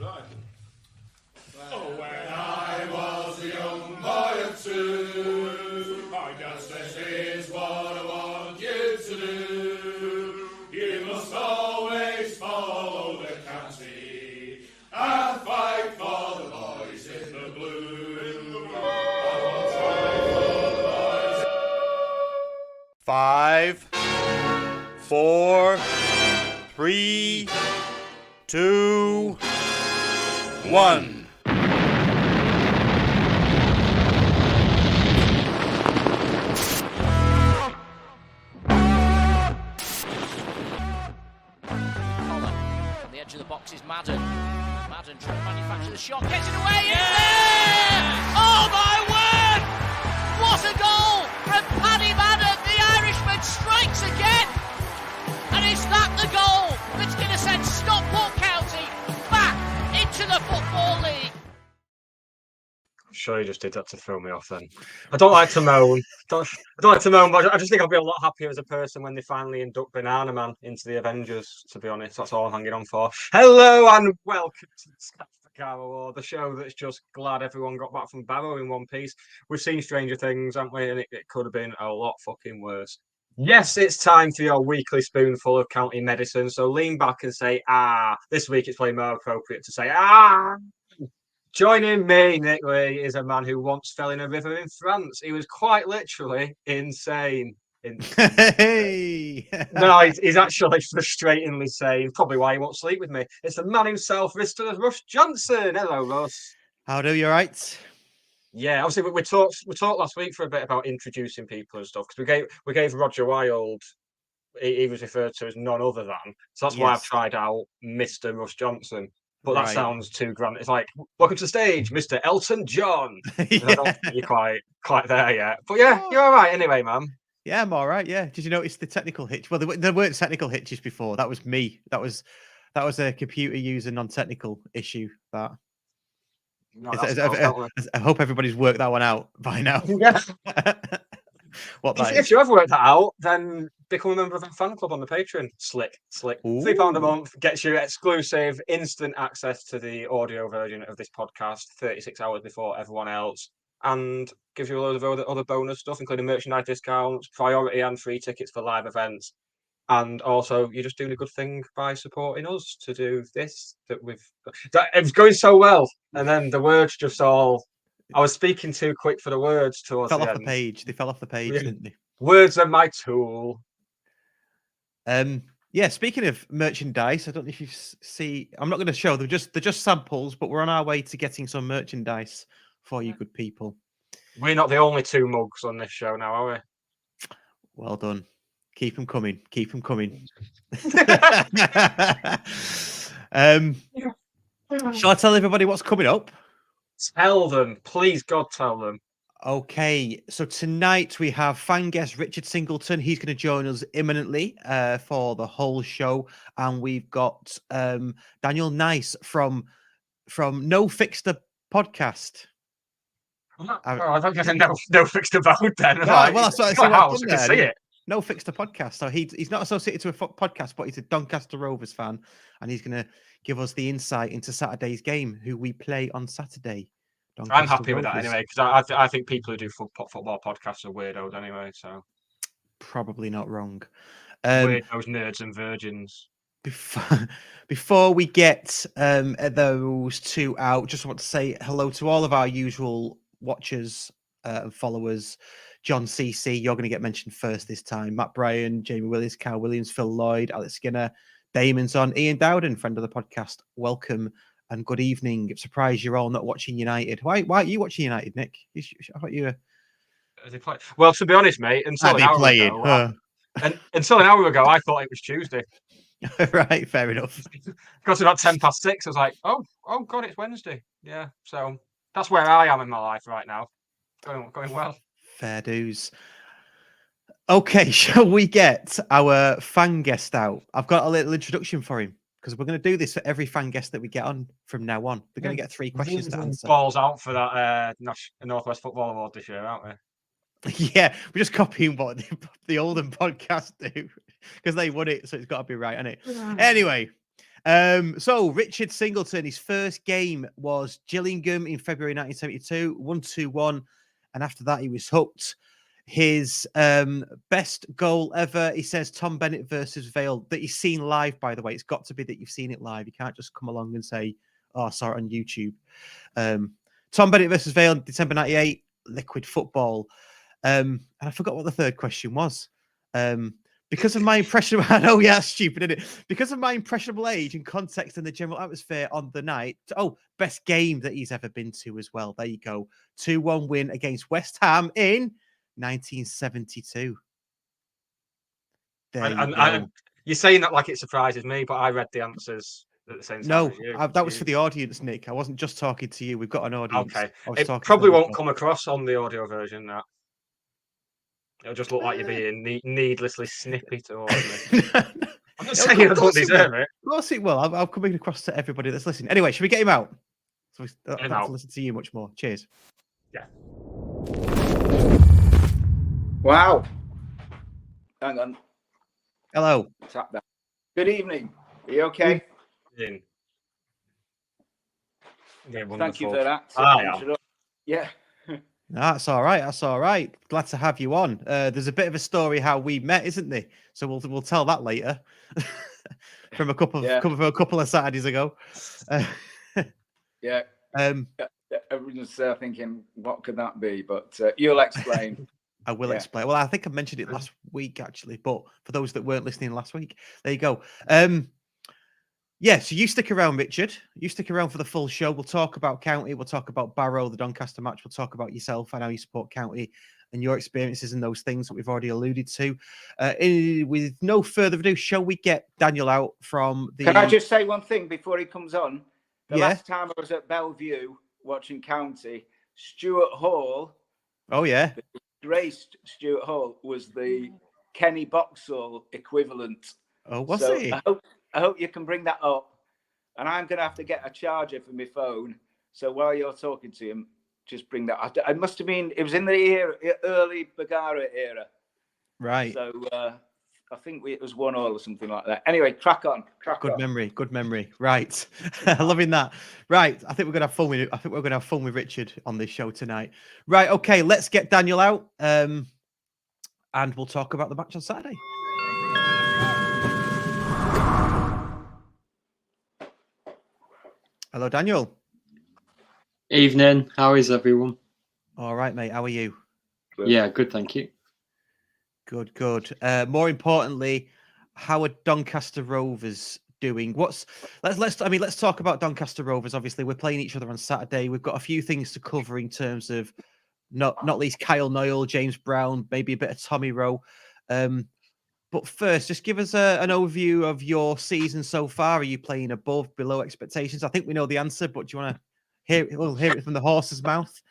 Right. Oh, when I was a young boy of 2, my dad says, here's what I want you to do. You must always follow the county and fight for the boys in the blue. I will fight for the boys. 5, 4, 3, 2, 1. On the edge of the box is Madden. Madden trying to manufacture the shot, gets it away, it's there! Oh my word! What a goal from Paddy Madden! The Irishman strikes again! And is that the goal that's going to send Stockport County back into the Football League? I'm sure you just did that to throw me off then. I don't like to moan. I don't like to moan, but I just think I'll be a lot happier as a person when they finally induct Banana Man into the Avengers, to be honest. That's all I'm hanging on for. Hello and welcome to the Stockport County, the show that's just glad everyone got back from Barrow in one piece. We've seen Stranger Things, haven't we? And it could have been a lot fucking worse. Yes, it's time for your weekly spoonful of county medicine. So lean back and say, ah. This week it's probably more appropriate to say, ah. Joining me, Nick Lee, is a man who once fell in a river in France. He was quite literally insane. Hey! No, he's actually frustratingly sane. Probably why he won't sleep with me. It's the man himself, Mr. Russ Johnson. Hello, Russ. How do you, all right? Yeah, obviously we talked last week for a bit about introducing people and stuff because we gave Roger Wilde. He was referred to as none other than. So that's why I've tried out Mr. Russ Johnson. But that sounds too grand. It's like, welcome to the stage, Mr. Elton John. I don't think you're quite there yet. But yeah, you're all right anyway, man. Yeah, I'm all right. Yeah. Did you notice the technical hitch? Well, there weren't technical hitches before. That was me. That was a computer user non-technical issue. That. No, I hope everybody's worked that one out by now. Yeah. If you have worked that out, then become a member of our fan club on the Patreon. Slick. Ooh. £3 a month gets you exclusive, instant access to the audio version of this podcast 36 hours before everyone else, and gives you a load of other bonus stuff, including merchandise discounts, priority and free tickets for live events. And also, you're just doing a good thing by supporting us to do this. It was going so well, and then the words just all. I was speaking too quick for the words towards the end. They fell off the page, didn't they? Words are my tool. Yeah, speaking of merchandise, I don't know if you see. I'm not going to show. They're just samples, but we're on our way to getting some merchandise for you, good people. We're not the only two mugs on this show now, are we? Well done. Keep them coming. Keep them coming. Shall I tell everybody what's coming up? Tell them, please, God, tell them. Okay, so tonight we have fan guest Richard Singleton. He's going to join us imminently for the whole show, and we've got Daniel Nice from No Fixter podcast. I don't get no fixed about then. Right, well, that's what I can see it. No Fixter podcast. So he's not associated to a podcast, but he's a Doncaster Rovers fan, and he's going to give us the insight into Saturday's game, who we play on Saturday. Doncaster I'm happy Rovers. With that anyway, because I think people who do football podcasts are weirdos anyway. So probably not wrong. Weirdos, nerds, and virgins. Before we get those two out, just want to say hello to all of our usual watchers and followers. John CC, you're going to get mentioned first this time. Matt Bryan, Jamie Williams, Carl Williams, Phil Lloyd, Alex Skinner, Damon's on, Ian Dowden, friend of the podcast. Welcome and good evening. Surprised you're all not watching United. Why are you watching United, Nick? I thought you were. Well, to be honest, mate, until an hour ago, I thought it was Tuesday. Right, fair enough. Got to about 6:10. I was like, oh God, it's Wednesday. Yeah, so that's where I am in my life right now. Going well. Fair dues. Okay, shall we get our fan guest out? I've got a little introduction for him because we're going to do this for every fan guest that we get on from now on. We're going to get 3 questions to answer. Balls out for that Northwest Football Award this year, aren't we? Yeah, we're just copying what the Oldham podcast do because they won it, so it's got to be right, isn't it? Anyway, So Richard Singleton, his first game was Gillingham in February 1972, 1-2-1, and after that he was hooked. His best goal ever, he says, Tom Bennett versus Vale, that he's seen live, by the way. It's got to be that you've seen it live. You can't just come along and say, oh, I saw it on YouTube. Tom Bennett versus Vale, December 98, Liquid Football. And I forgot what the third question was. Because of my impression, I know, yeah, stupid, isn't it? Because of my impressionable age and context and the general atmosphere on the night. Oh, best game that he's ever been to as well. There you go. 2-1 win against West Ham in 1972. You're saying that like it surprises me, but I read the answers at the same time. No, as you. that was for the audience, Nick. I wasn't just talking to you. We've got an audience. Okay. I was It talking to probably them as won't come across on the audio version. That it'll just look like you're being needlessly snippy towards me. well. I'm not saying I don't deserve it. Of course it will. I'm coming across to everybody that's listening. Anyway, should we get him out? So I don't have to listen to you much more. Cheers. Yeah. Wow. Hang on. Hello. Tap that. Good evening. Are you okay? Yeah, Thank you wonderful. for that. Yeah. That's all right. That's all right. Glad to have you on. There's a bit of a story how we met, isn't there? So we'll tell that later. From a couple of Saturdays ago. Yeah. Everyone's thinking, what could that be? But you'll explain. I will explain. Well, I think I mentioned it last week, actually. But for those that weren't listening last week, there you go. Yeah, so you stick around, Richard. You stick around for the full show. We'll talk about County. We'll talk about Barrow, the Doncaster match. We'll talk about yourself and how you support County and your experiences and those things that we've already alluded to. With no further ado, shall we get Daniel out from the... Can I just say one thing before he comes on? The Yeah. last time I was at Bellevue watching County, Stuart Hall... Oh, yeah. Grace Stuart Hall was the Kenny Boxall equivalent. Oh, was so he? I hope you can bring that up. And I'm going to have to get a charger for my phone. So while you're talking to him, just bring that up. It must have been, it was in the early Bagara era. Right. So I think it was 1-1 or something like that. Anyway, crack on. Good memory. Right. Loving that. Right. I think we're going to have fun with Richard on this show tonight. Right. Okay. Let's get Daniel out. And we'll talk about the match on Saturday. Hello, Daniel. Evening. How is everyone? All right, mate. How are you? Good. Yeah, good. Thank you. Good. More importantly, how are Doncaster Rovers doing? Let's talk about Doncaster Rovers. Obviously, we're playing each other on Saturday. We've got a few things to cover in terms of not least Kyle Noyle, James Brown, maybe a bit of Tommy Rowe. But first, just give us an overview of your season so far. Are you playing above, below expectations? I think we know the answer, but do you want to hear it from the horse's mouth?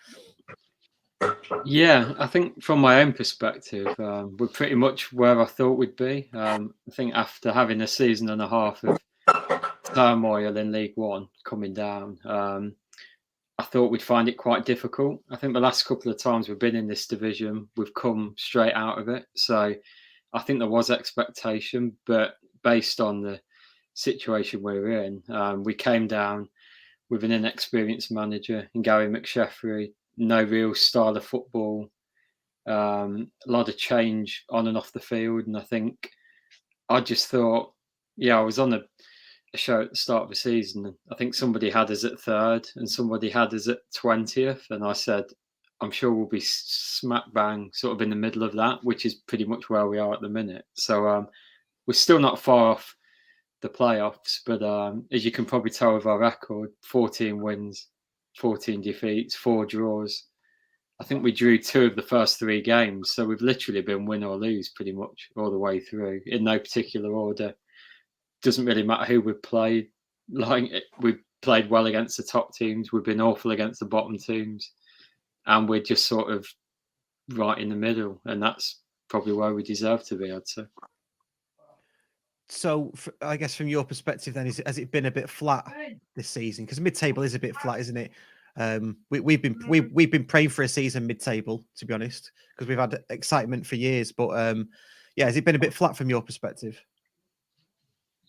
Yeah, I think from my own perspective, we're pretty much where I thought we'd be. I think after having a season and a half of turmoil in League One coming down, I thought we'd find it quite difficult. I think the last couple of times we've been in this division, we've come straight out of it. So I think there was expectation, but based on the situation we're in, we came down with an inexperienced manager in Gary McSheffrey, no real style of football, a lot of change on and off the field. And I think I just thought, I was on a show at the start of the season. And I think somebody had us at 3rd and somebody had us at 20th. And I said, I'm sure we'll be smack bang sort of in the middle of that, which is pretty much where we are at the minute. So we're still not far off the playoffs, but as you can probably tell with our record, 14 wins, 14 defeats, 4 draws. I think we drew 2 of the first 3 games. So we've literally been win or lose pretty much all the way through in no particular order. Doesn't really matter who we've played. Like, we've played well against the top teams. We've been awful against the bottom teams. And we're just sort of right in the middle. And that's probably where we deserve to be, I'd say. So, I guess from your perspective, then, has it been a bit flat this season? Because mid-table is a bit flat, isn't it? We've been praying for a season mid-table, to be honest, because we've had excitement for years. But has it been a bit flat from your perspective?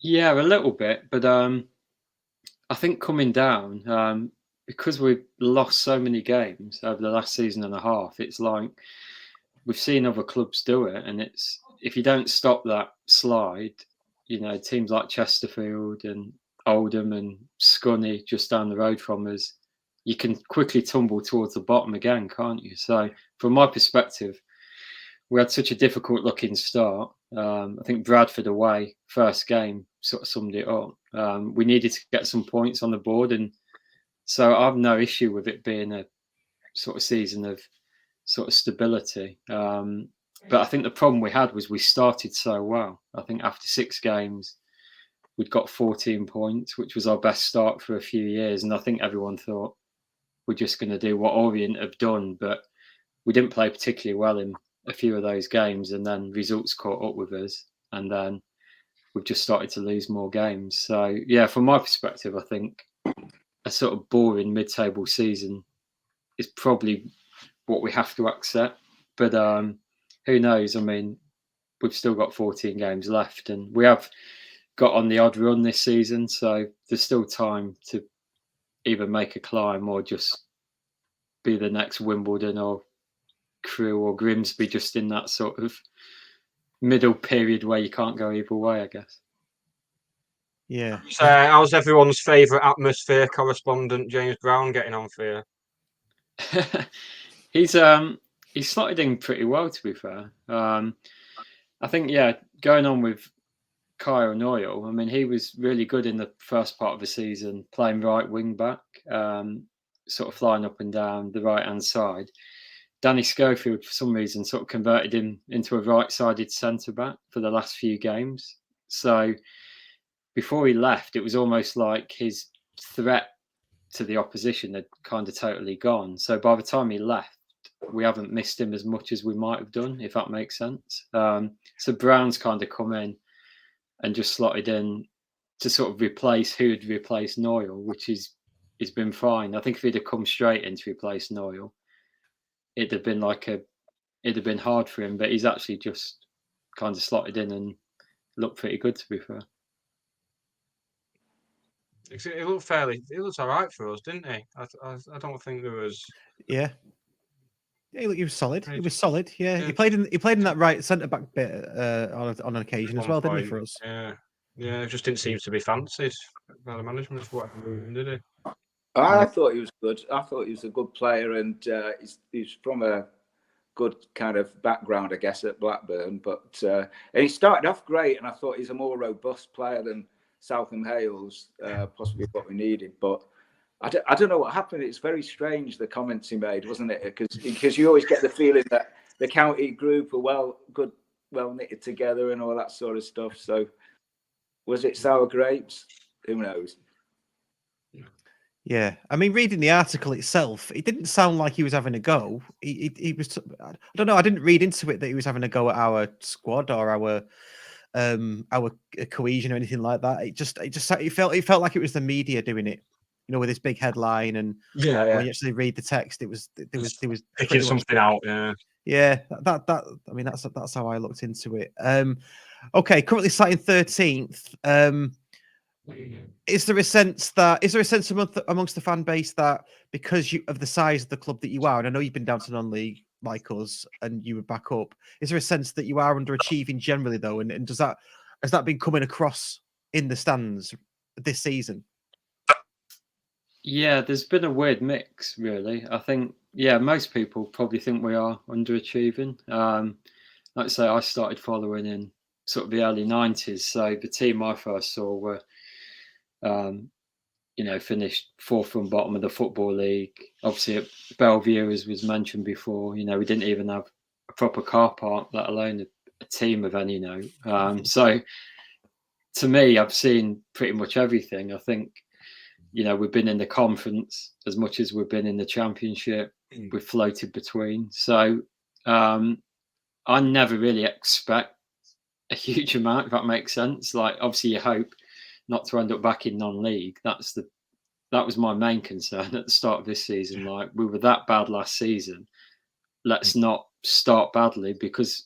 Yeah, a little bit, but I think coming down, because we've lost so many games over the last season and a half, it's like we've seen other clubs do it, and it's if you don't stop that slide, teams like Chesterfield and Oldham and Scunny just down the road from us, you can quickly tumble towards the bottom again, can't you? So from my perspective, we had such a difficult looking start. I think Bradford away, first game, sort of summed it up. We needed to get some points on the board, and so I have no issue with it being a sort of season of sort of stability. But I think the problem we had was we started so well. I think after 6 games, we'd got 14 points, which was our best start for a few years. And I think everyone thought we're just going to do what Orient have done, but we didn't play particularly well in a few of those games, and then results caught up with us, and then we've just started to lose more games. So yeah, from my perspective, I think a sort of boring mid-table season is probably what we have to accept. But who knows? I mean, we've still got 14 games left, and we have got on the odd run this season, so there's still time to either make a climb or just be the next Wimbledon or Crewe or Grimsby, just in that sort of middle period where you can't go either way, I guess. Yeah. So, how's everyone's favourite atmosphere correspondent, James Brown, getting on for you? He's slotted in pretty well, to be fair. I think, going on with Kyle Noyle, I mean, he was really good in the first part of the season, playing right wing back, sort of flying up and down the right-hand side. Danny Schofield, for some reason, sort of converted him into a right-sided centre-back for the last few games. So before he left, it was almost like his threat to the opposition had kind of totally gone. So by the time he left, we haven't missed him as much as we might have done, if that makes sense. So Brown's kind of come in and just slotted in to sort of replace who had replaced Noyle, which has been fine. I think if he'd have come straight in to replace Noyle, it'd have been hard for him, but he's actually just kind of slotted in and looked pretty good, to be fair. It looked all right for us, didn't he? I don't think there was. Yeah. Yeah, he was solid. He was solid. Yeah, he played in that right centre back bit on an occasion as well, didn't he? For us. Yeah, it just didn't seem to be fancied by the management for whatever reason, did he? I thought he was good. I thought he was a good player, and he's from a good kind of background, I guess, at Blackburn. But and he started off great, and I thought he's a more robust player than Southam Hales, possibly what we needed. But I don't know what happened. It's very strange, the comments he made, wasn't it? Because you always get the feeling that the county group are well knitted together and all that sort of stuff. So was it sour grapes? Who knows? Yeah, I mean, reading the article itself, it didn't sound like he was having a go. He was. I don't know. I didn't read into it that he was having a go at our squad or our cohesion or anything like that. It felt like it was the media doing it, with this big headline, and when you actually read the text, there was picking something out. Yeah, that's how I looked into it. Okay, currently sat in 13th. Is there a sense amongst the fan base that because of the size of the club that you are, and I know you've been down to non-league like us and you were back up, is there a sense that you are underachieving generally though? And has that been coming across in the stands this season? Yeah, there's been a weird mix, really. I think, most people probably think we are underachieving. Like I say, I started following in sort of the early 90s. So the team I first saw were, finished 4th from bottom of the Football League. Obviously at Bellevue, as was mentioned before, we didn't even have a proper car park, let alone a team of any note. So to me, I've seen pretty much everything. I think, we've been in the conference as much as we've been in the championship. We've floated between. So I never really expect a huge amount, if that makes sense. Like, obviously you hope not to end up back in non-league. That was my main concern at the start of this season. Like, we were that bad last season. Let's not start badly, because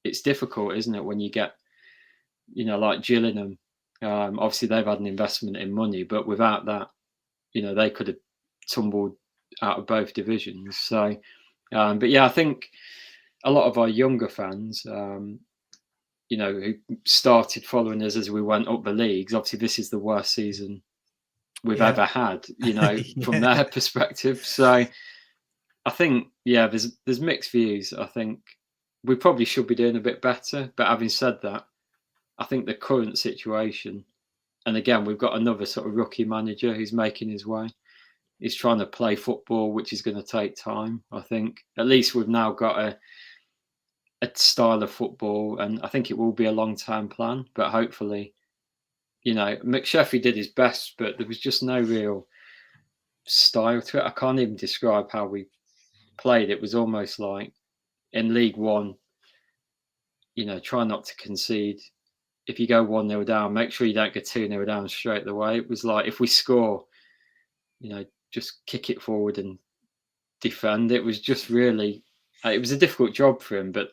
it's difficult, isn't it, when you get, like Gillingham Obviously, they've had an investment in money, but without that, they could have tumbled out of both divisions. So, but yeah, I think a lot of our younger fans, who started following us as we went up the leagues, obviously this is the worst season we've ever had, from their perspective. So I think, there's mixed views. I think we probably should be doing a bit better. But having said that, I think the current situation, and again, we've got another sort of rookie manager who's making his way. He's trying to play football, which is going to take time. I think at least we've now got a style of football, and I think it will be a long-term plan. But hopefully, McSheffy did his best, but there was just no real style to it. I can't even describe how we played. It was almost like in League One, try not to concede. If you go 1-0 down, make sure you don't get 2-0 down straight away. It was like, if we score, just kick it forward and defend. It was just really, it was a difficult job for him. But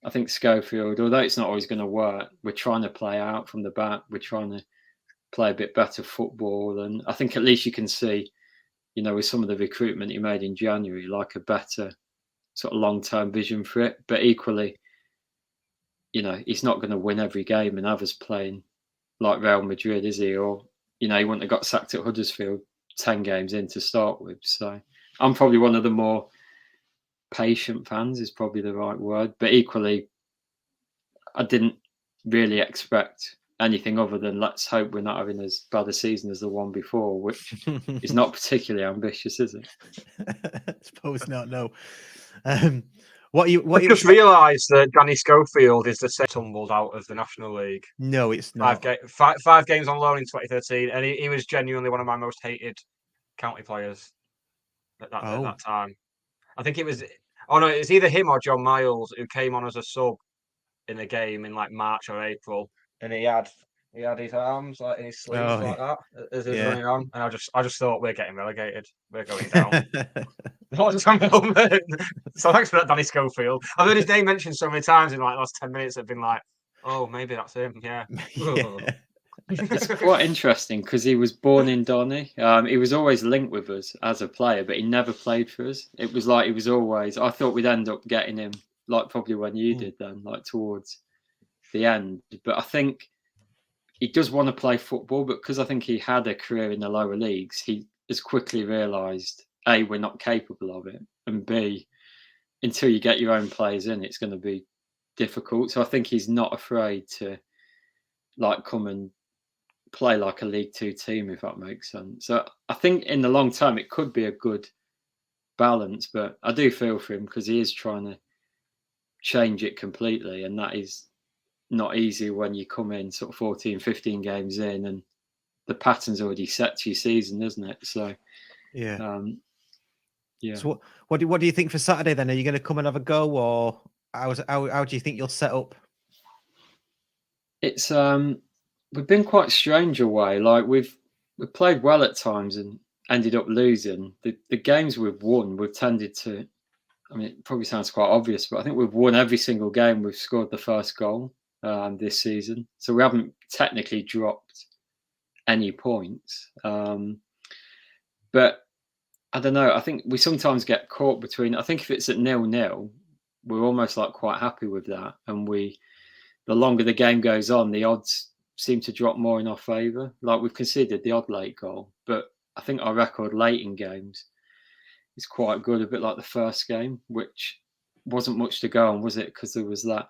I think Schofield, although it's not always going to work, we're trying to play out from the back. We're trying to play a bit better football. And I think at least you can see, with some of the recruitment he made in January, like a better sort of long-term vision for it. But equally, he's not going to win every game and have us playing like Real Madrid, is he? Or, he wouldn't have got sacked at Huddersfield 10 games in to start with. So I'm probably one of the more patient fans, is probably the right word. But equally, I didn't really expect anything other than let's hope we're not having as bad a season as the one before, which is not particularly ambitious, is it? I suppose not, no. I just realised that Danny Schofield is the same tumbled out of the National League. No, it's not. 5 games on loan in 2013, and he was genuinely one of my most hated county players at that time. I think it was it's either him or John Miles who came on as a sub in the game in like March or April, and he had his arms like in his sleeves like that as he was running on, and I just thought, we're getting relegated, we're going down. So thanks for that, Danny Schofield. I've heard his name mentioned so many times in like the last 10 minutes. I've been like, oh, maybe that's him. Yeah. It's quite interesting because he was born in Donny. He was always linked with us as a player, but he never played for us. It was like he was always. I thought we'd end up getting him, like probably when you did then, like towards the end. But I think he does want to play football, but because I think he had a career in the lower leagues, he has quickly realised, A, we're not capable of it, and B, until you get your own players in, it's going to be difficult. So I think he's not afraid to like come and play like a League Two team, if that makes sense. So I think in the long term, it could be a good balance, but I do feel for him because he is trying to change it completely, and that is not easy when you come in sort of 14, 15 games in and the pattern's already set to your season, isn't it? So yeah. Yeah. So what do you think for Saturday then? Are you going to come and have a go, or how do you think you'll set up? It's we've been quite strange away. Like we've played well at times and ended up losing. The games we've won, we've tended to. I mean, it probably sounds quite obvious, but I think we've won every single game. We've scored the first goal this season, so we haven't technically dropped any points. But I don't know. I think we sometimes get caught between. I think if it's at 0-0, we're almost like quite happy with that, and the longer the game goes on, the odds seem to drop more in our favour. Like we've conceded the odd late goal, but I think our record late in games is quite good. A bit like the first game, which wasn't much to go on, was it? Because there was that.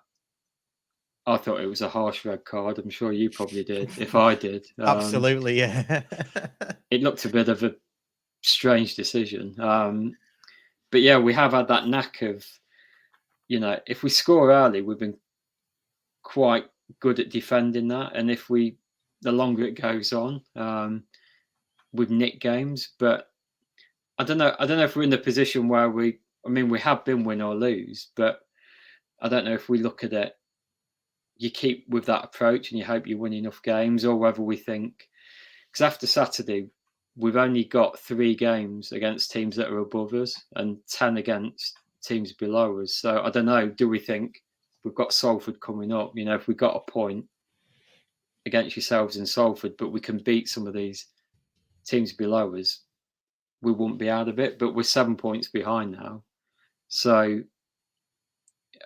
I thought it was a harsh red card. I'm sure you probably did. If I did, absolutely, yeah. It looked a bit of a strange decision, but yeah, we have had that knack of, if we score early, we've been quite good at defending that, and the longer it goes on, we've nicked games. But I don't know if we're in the position where we have been win or lose, but I don't know if we look at it, you keep with that approach and you hope you win enough games, or whether we think, because after Saturday we've only got 3 games against teams that are above us and 10 against teams below us. So I don't know, do we think we've got Salford coming up? If we got a point against yourselves in Salford, but we can beat some of these teams below us, we wouldn't be out of it. But we're 7 points behind now. So,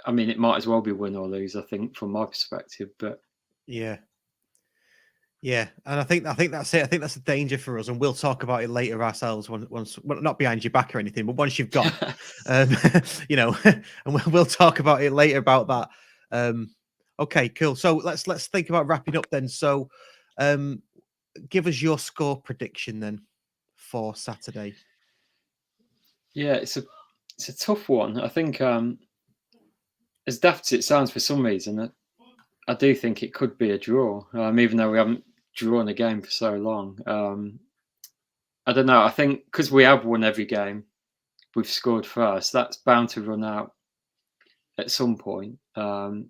I mean, it might as well be win or lose, I think, from my perspective. But Yeah. Yeah, and I think that's it. I think that's a danger for us, and we'll talk about it later ourselves. Once well, not behind your back or anything, but once you've gone, you know, and we'll talk about it later about that. Okay, cool. So let's think about wrapping up then. So, give us your score prediction then for Saturday. yeah, it's a tough one. I think, as daft as it sounds, for some reason, I do think it could be a draw, even though we haven't drawn a game for so long. I don't know. I think because we have won every game, we've scored first. That's bound to run out at some point, and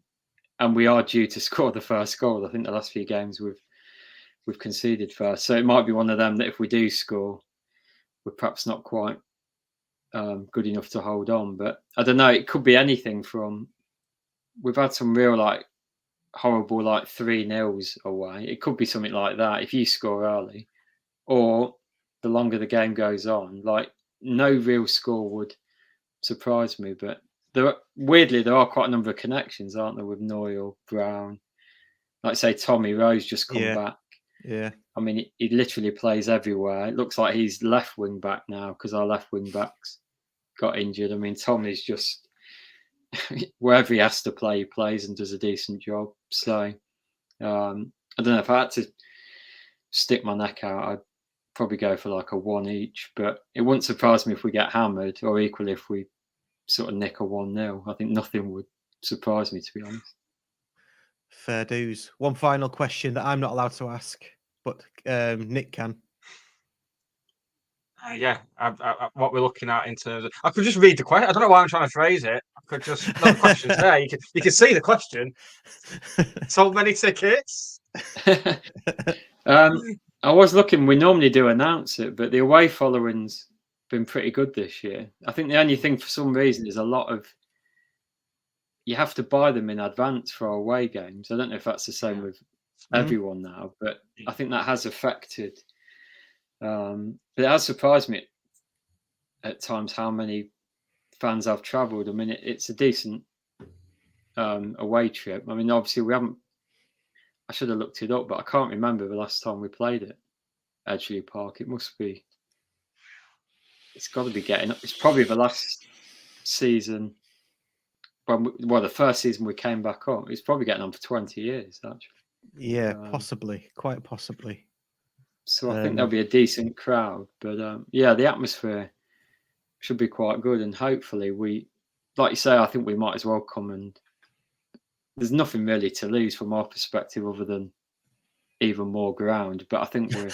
we are due to score the first goal. I think the last few games we've conceded first, so it might be one of them that if we do score, we're perhaps not quite good enough to hold on. But I don't know. It could be anything from. We've had some real horrible 3-0s away. It could be something like that if you score early, or the longer the game goes on. No real score would surprise me, but weirdly there are quite a number of connections, aren't there, with Noyle, Brown, like say Tommy Rose just come back. Yeah, I mean, he literally plays everywhere. It looks like he's left wing back now because our left wing backs got injured. I mean, Tommy's just wherever he has to play, he plays and does a decent job. So I don't know, if I had to stick my neck out, I'd probably go for a 1 each, but it wouldn't surprise me if we get hammered, or equally if we sort of nick a 1-0. I think nothing would surprise me, to be honest. fair dues. One final question that I'm not allowed to ask, but Nick can. Yeah, what we're looking at in terms of, I could just read the question. I don't know why I'm trying to phrase it. I could just, no, the question's there. You can see the question. So many tickets. I was looking. We normally do announce it, but the away following's been pretty good this year. I think the only thing for some reason is a lot of you have to buy them in advance for away games. I don't know if that's the same with everyone now, but I think that has affected. But it has surprised me at times how many fans have travelled. I mean, it's a decent away trip. I mean, obviously we haven't. I should have looked it up, but I can't remember the last time we played at Edgeley Park. It must be. It's got to be getting up. It's probably the last season. Well, the first season we came back up. It's probably getting on for 20 years, actually. Yeah, possibly, quite possibly. So I think there'll be a decent crowd, but yeah, the atmosphere should be quite good, and hopefully we, like you say, I think we might as well come, and there's nothing really to lose from our perspective other than even more ground. But I think we're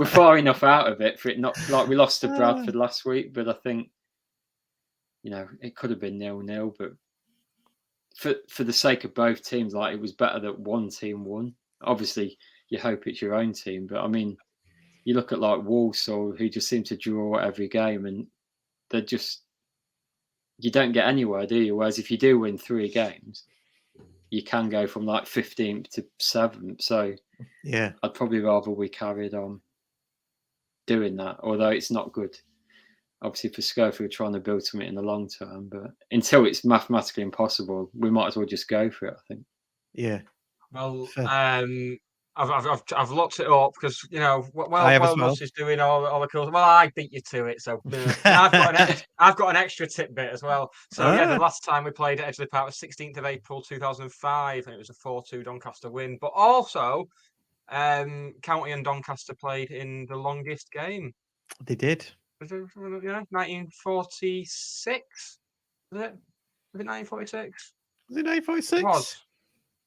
far enough out of it for it not like we lost to Bradford last week, but I think it could have been 0-0, but for the sake of both teams, it was better that one team won. Obviously, you hope it's your own team, but I mean, you look at Walsall, who just seem to draw every game, and they're just you don't get anywhere, do you? Whereas if you do win 3 games, you can go from 15th to 7th. So yeah, I'd probably rather we carried on doing that, although it's not good. Obviously, for Schofield trying to build something in the long term, but until it's mathematically impossible, we might as well just go for it, I think. Yeah. Well, I've looked it up because Wellness is doing all the cool. Well, I beat you to it, so I've got an extra tidbit as well. So yeah, the last time we played at Edgeley Park was 16th of April 2005, and it was a 4-2 Doncaster win. But also, County and Doncaster played in the longest game. They did. Was it 1946? Was it 1946? Was it 1946? It was.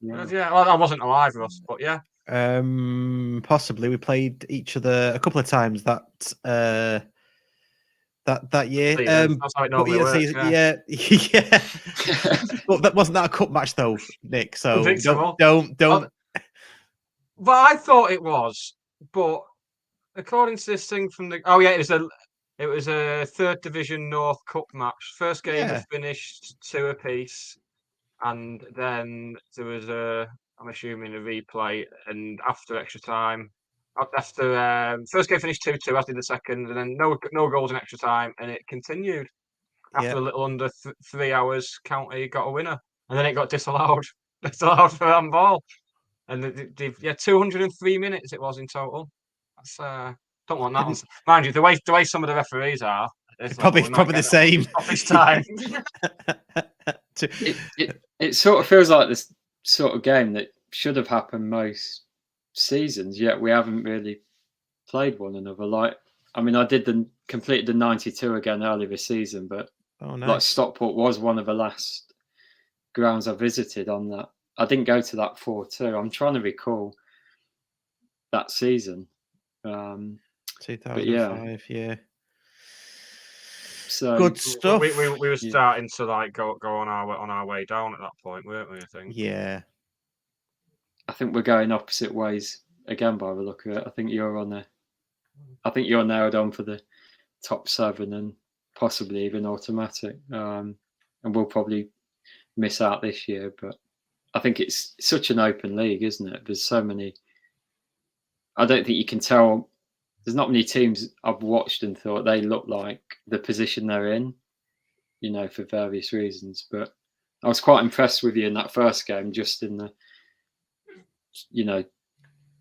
Yeah. Well, I wasn't alive, Russ, but yeah. Possibly. We played each other a couple of times that year. That's how it normally works. Yeah. But wasn't that a cup match though, Nick? So don't. But I thought it was. But according to this thing from the it was a 3rd Division North Cup match. First game was finished 2 apiece. And then there was a I'm assuming a replay, and after extra time, after first game finished 2-2, as did the second, and then no goals in extra time, and it continued. After a little under 3 hours, County got a winner, and then it got disallowed for handball. And 203 minutes it was in total. That's don't want that one. Mind you, the way some of the referees are, Probably the same. This time. It sort of feels like this sort of game that should have happened most seasons, yet we haven't really played one another. Like, I mean, I completed the 92 again earlier this season, but like Stockport was one of the last grounds I visited on that. I didn't go to that 4-2. I'm trying to recall that season. 2005, yeah. So good stuff. We were starting to like go on our way down at that point, weren't we? I think. Yeah. I think we're going opposite ways again by the look of it. I think you're nailed on for the top 7 and possibly even automatic. And we'll probably miss out this year, but I think it's such an open league, isn't it? There's so many. I don't think you can tell. There's not many teams I've watched and thought they look like the position they're in, for various reasons. But I was quite impressed with you in that first game, just in the,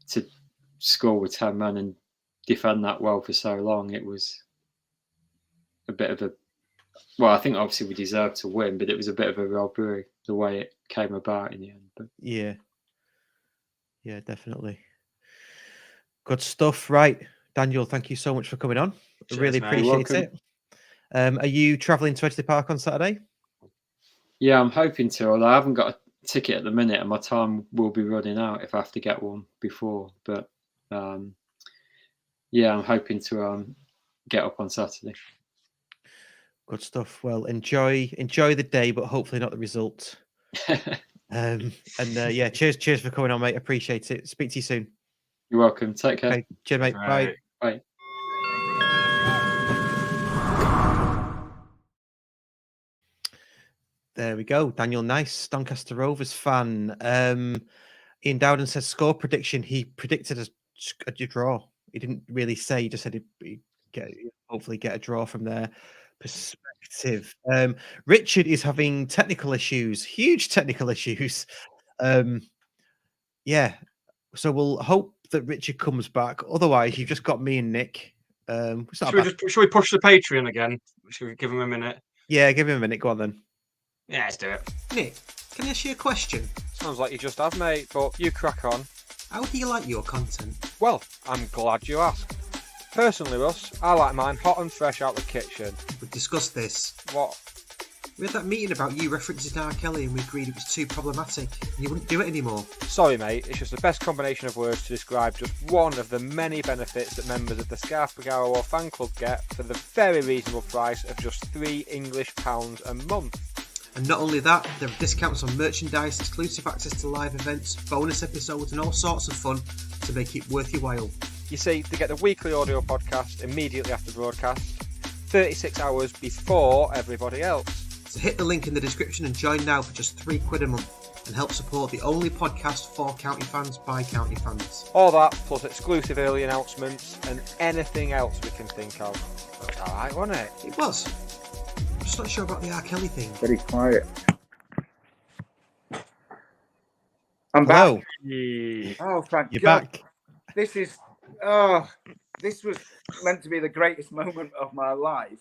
to score with 10 men and defend that well for so long. It was a bit of I think obviously we deserved to win, but it was a bit of a robbery the way it came about in the end. But yeah, definitely. Good stuff. Right, Daniel, thank you so much for coming on. I really appreciate it. Are you travelling to Edgeley Park on Saturday? Yeah, I'm hoping to, although I haven't got a ticket at the minute and my time will be running out if I have to get one before. But I'm hoping to get up on Saturday. Good stuff. Well, enjoy the day, but hopefully not the result. Cheers for coming on, mate. Appreciate it. Speak to you soon. You're welcome. Take care. Okay. Cheers, mate. Right. Bye. There we go. Daniel Nice, Doncaster Rovers fan. Ian Dowden says score prediction. He predicted a draw. He didn't really say. He just said he'd hopefully get a draw from their perspective. Richard is having technical issues, huge technical issues. So we'll hope that Richard comes back. Otherwise, you've just got me and Nick. Should we push the Patreon again? Should we give him a minute? Yeah, give him a minute. Go on then. Yeah, let's do it. Nick, can I ask you a question? Sounds like you just have, mate, but you crack on. How do you like your content? Well, I'm glad you asked. Personally, Russ, I like mine hot and fresh out the kitchen. We've discussed this. What? We had that meeting about you referencing R. Kelly and we agreed it was too problematic and you wouldn't do it anymore. Sorry, mate, it's just the best combination of words to describe just one of the many benefits that members of the Scarf Barrow or fan club get for the very reasonable price of just £3 English a month. And not only that, there are discounts on merchandise, exclusive access to live events, bonus episodes and all sorts of fun to make it worth your while. You see, they get the weekly audio podcast immediately after broadcast, 36 hours before everybody else. So hit the link in the description and join now for just £3 a month and help support the only podcast for County fans by County fans. All that plus exclusive early announcements and anything else we can think of. It was alright, wasn't it? It was. I'm just not sure about the R. Kelly thing. Very quiet. I'm Hello. back. Oh, thank You're God. back. This was meant to be the greatest moment of my life.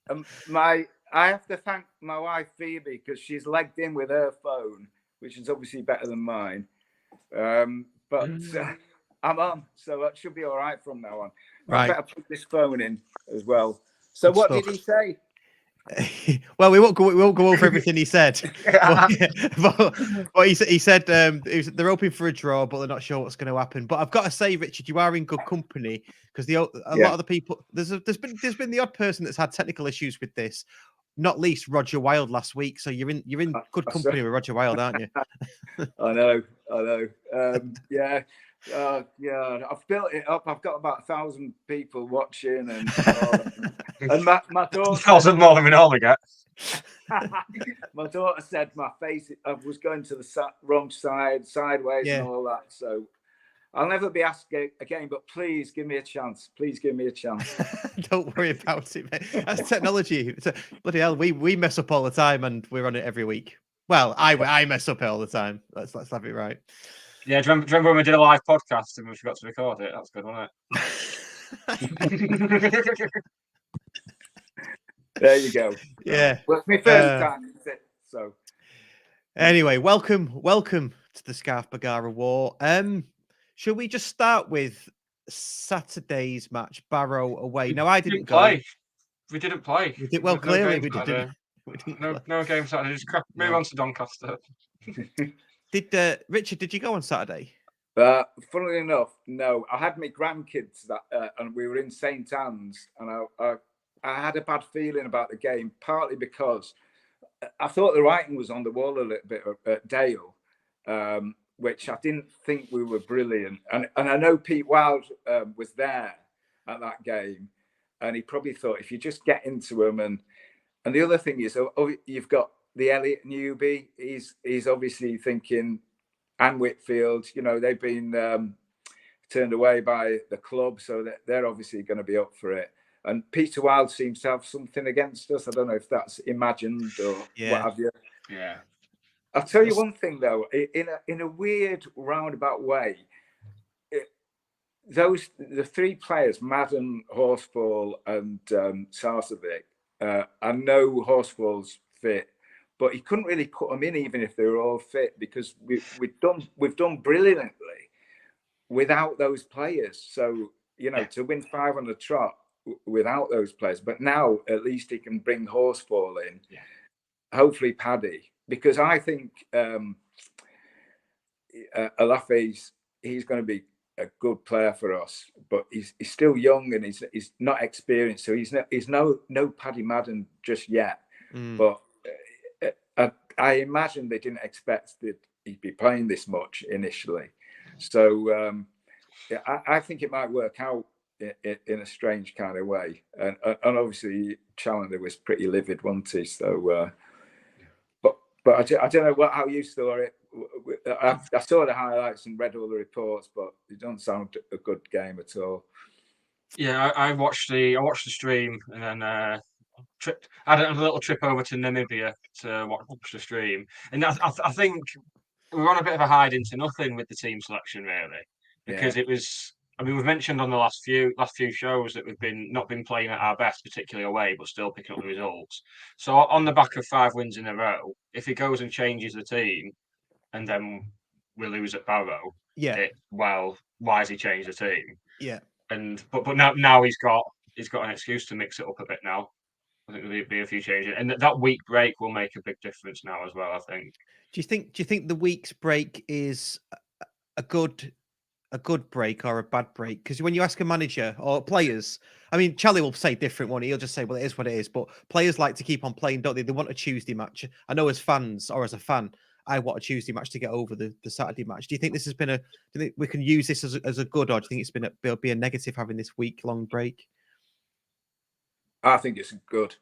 I have to thank my wife Phoebe because she's legged in with her phone, which is obviously better than mine. I'm on, so that should be all right from now on. Right. I better put this phone in as well. So Good what stuff. did he say? Well, we won't go over everything he said. But he said they're hoping for a draw, but they're not sure what's going to happen. But I've got to say, Richard, you are in good company because a lot of the people there's been the odd person that's had technical issues with this, not least Roger Wilde last week. So you're in good company with Roger Wilde, aren't you? I know. I've built it up. I've got about 1,000 people watching, and my daughter. 1,000 more than we normally get. My daughter said my face, I was going to the wrong side, sideways and all that. So I'll never be asked again, but please give me a chance. Please give me a chance. Don't worry about it, mate. That's technology. Bloody hell, we mess up all the time and we're on it every week. Well, I mess up all the time. Let's have it right. Yeah, do you remember when we did a live podcast and we forgot to record it? That's good, wasn't it? There you go. Yeah. Well, it's my first time. So anyway, welcome to the Scarf Bagara War. Should we just start with Saturday's match, Barrow away? No, I didn't play. We didn't play. We did, well, clearly we didn't. No game Saturday. Just move on to Doncaster. Did Richard? Did you go on Saturday? Funnily enough, no. I had my grandkids and we were in St Anne's, and I had a bad feeling about the game, partly because I thought the writing was on the wall a little bit at Dale, which I didn't think we were brilliant. And I know Pete Wild was there at that game, and he probably thought if you just get into them and the other thing is, you've got the Elliott newbie. He's obviously thinking, and Whitfield, they've been turned away by the club, so they're obviously going to be up for it. And Peter Wild seems to have something against us. I don't know if that's imagined or what have you. Yeah. I'll tell you one thing though, in a weird roundabout way, the three players, Madden, Horsfall, and Sarcevic. I know Horsfall's fit, but he couldn't really put them in even if they were all fit, because we've done brilliantly without those players. So to win 5 on the trot without those players, but now at least he can bring Horsfall in. Yeah. Hopefully Paddy, because I think Alafe's he's going to be a good player for us, but he's still young and he's not experienced, so he's no Paddy Madden just yet. But I imagine they didn't expect that he'd be playing this much initially, so I think it might work out in a strange kind of way, and obviously Challenger was pretty livid, wasn't he? So but I don't know how you saw it. I saw the highlights and read all the reports, but it doesn't sound a good game at all. Yeah, I watched the stream, and then I had a little trip over to Namibia to watch the stream, and I think we were on a bit of a hide into nothing with the team selection, really, because it was. I mean, we've mentioned on the last few shows that we've not been playing at our best, particularly away, but still picking up the results. So on the back of 5 wins in a row, if he goes and changes the team, and then we lose at Barrow, well, why has he changed the team? Yeah. But now he's got an excuse to mix it up a bit now. I think there'll be a few changes, and that week break will make a big difference now as well, I think. Do you think the week's break is a good break or a bad break? Because when you ask a manager or players, I mean, Charlie will say different one. He'll just say, well, it is what it is. But players like to keep on playing, don't they? They want a Tuesday match. I know as fans or as a fan, I want a Tuesday match to get over the Saturday match. Do you think this has been do you think we can use this as a good, or do you think it'll be a negative having this week-long break? I think it's good.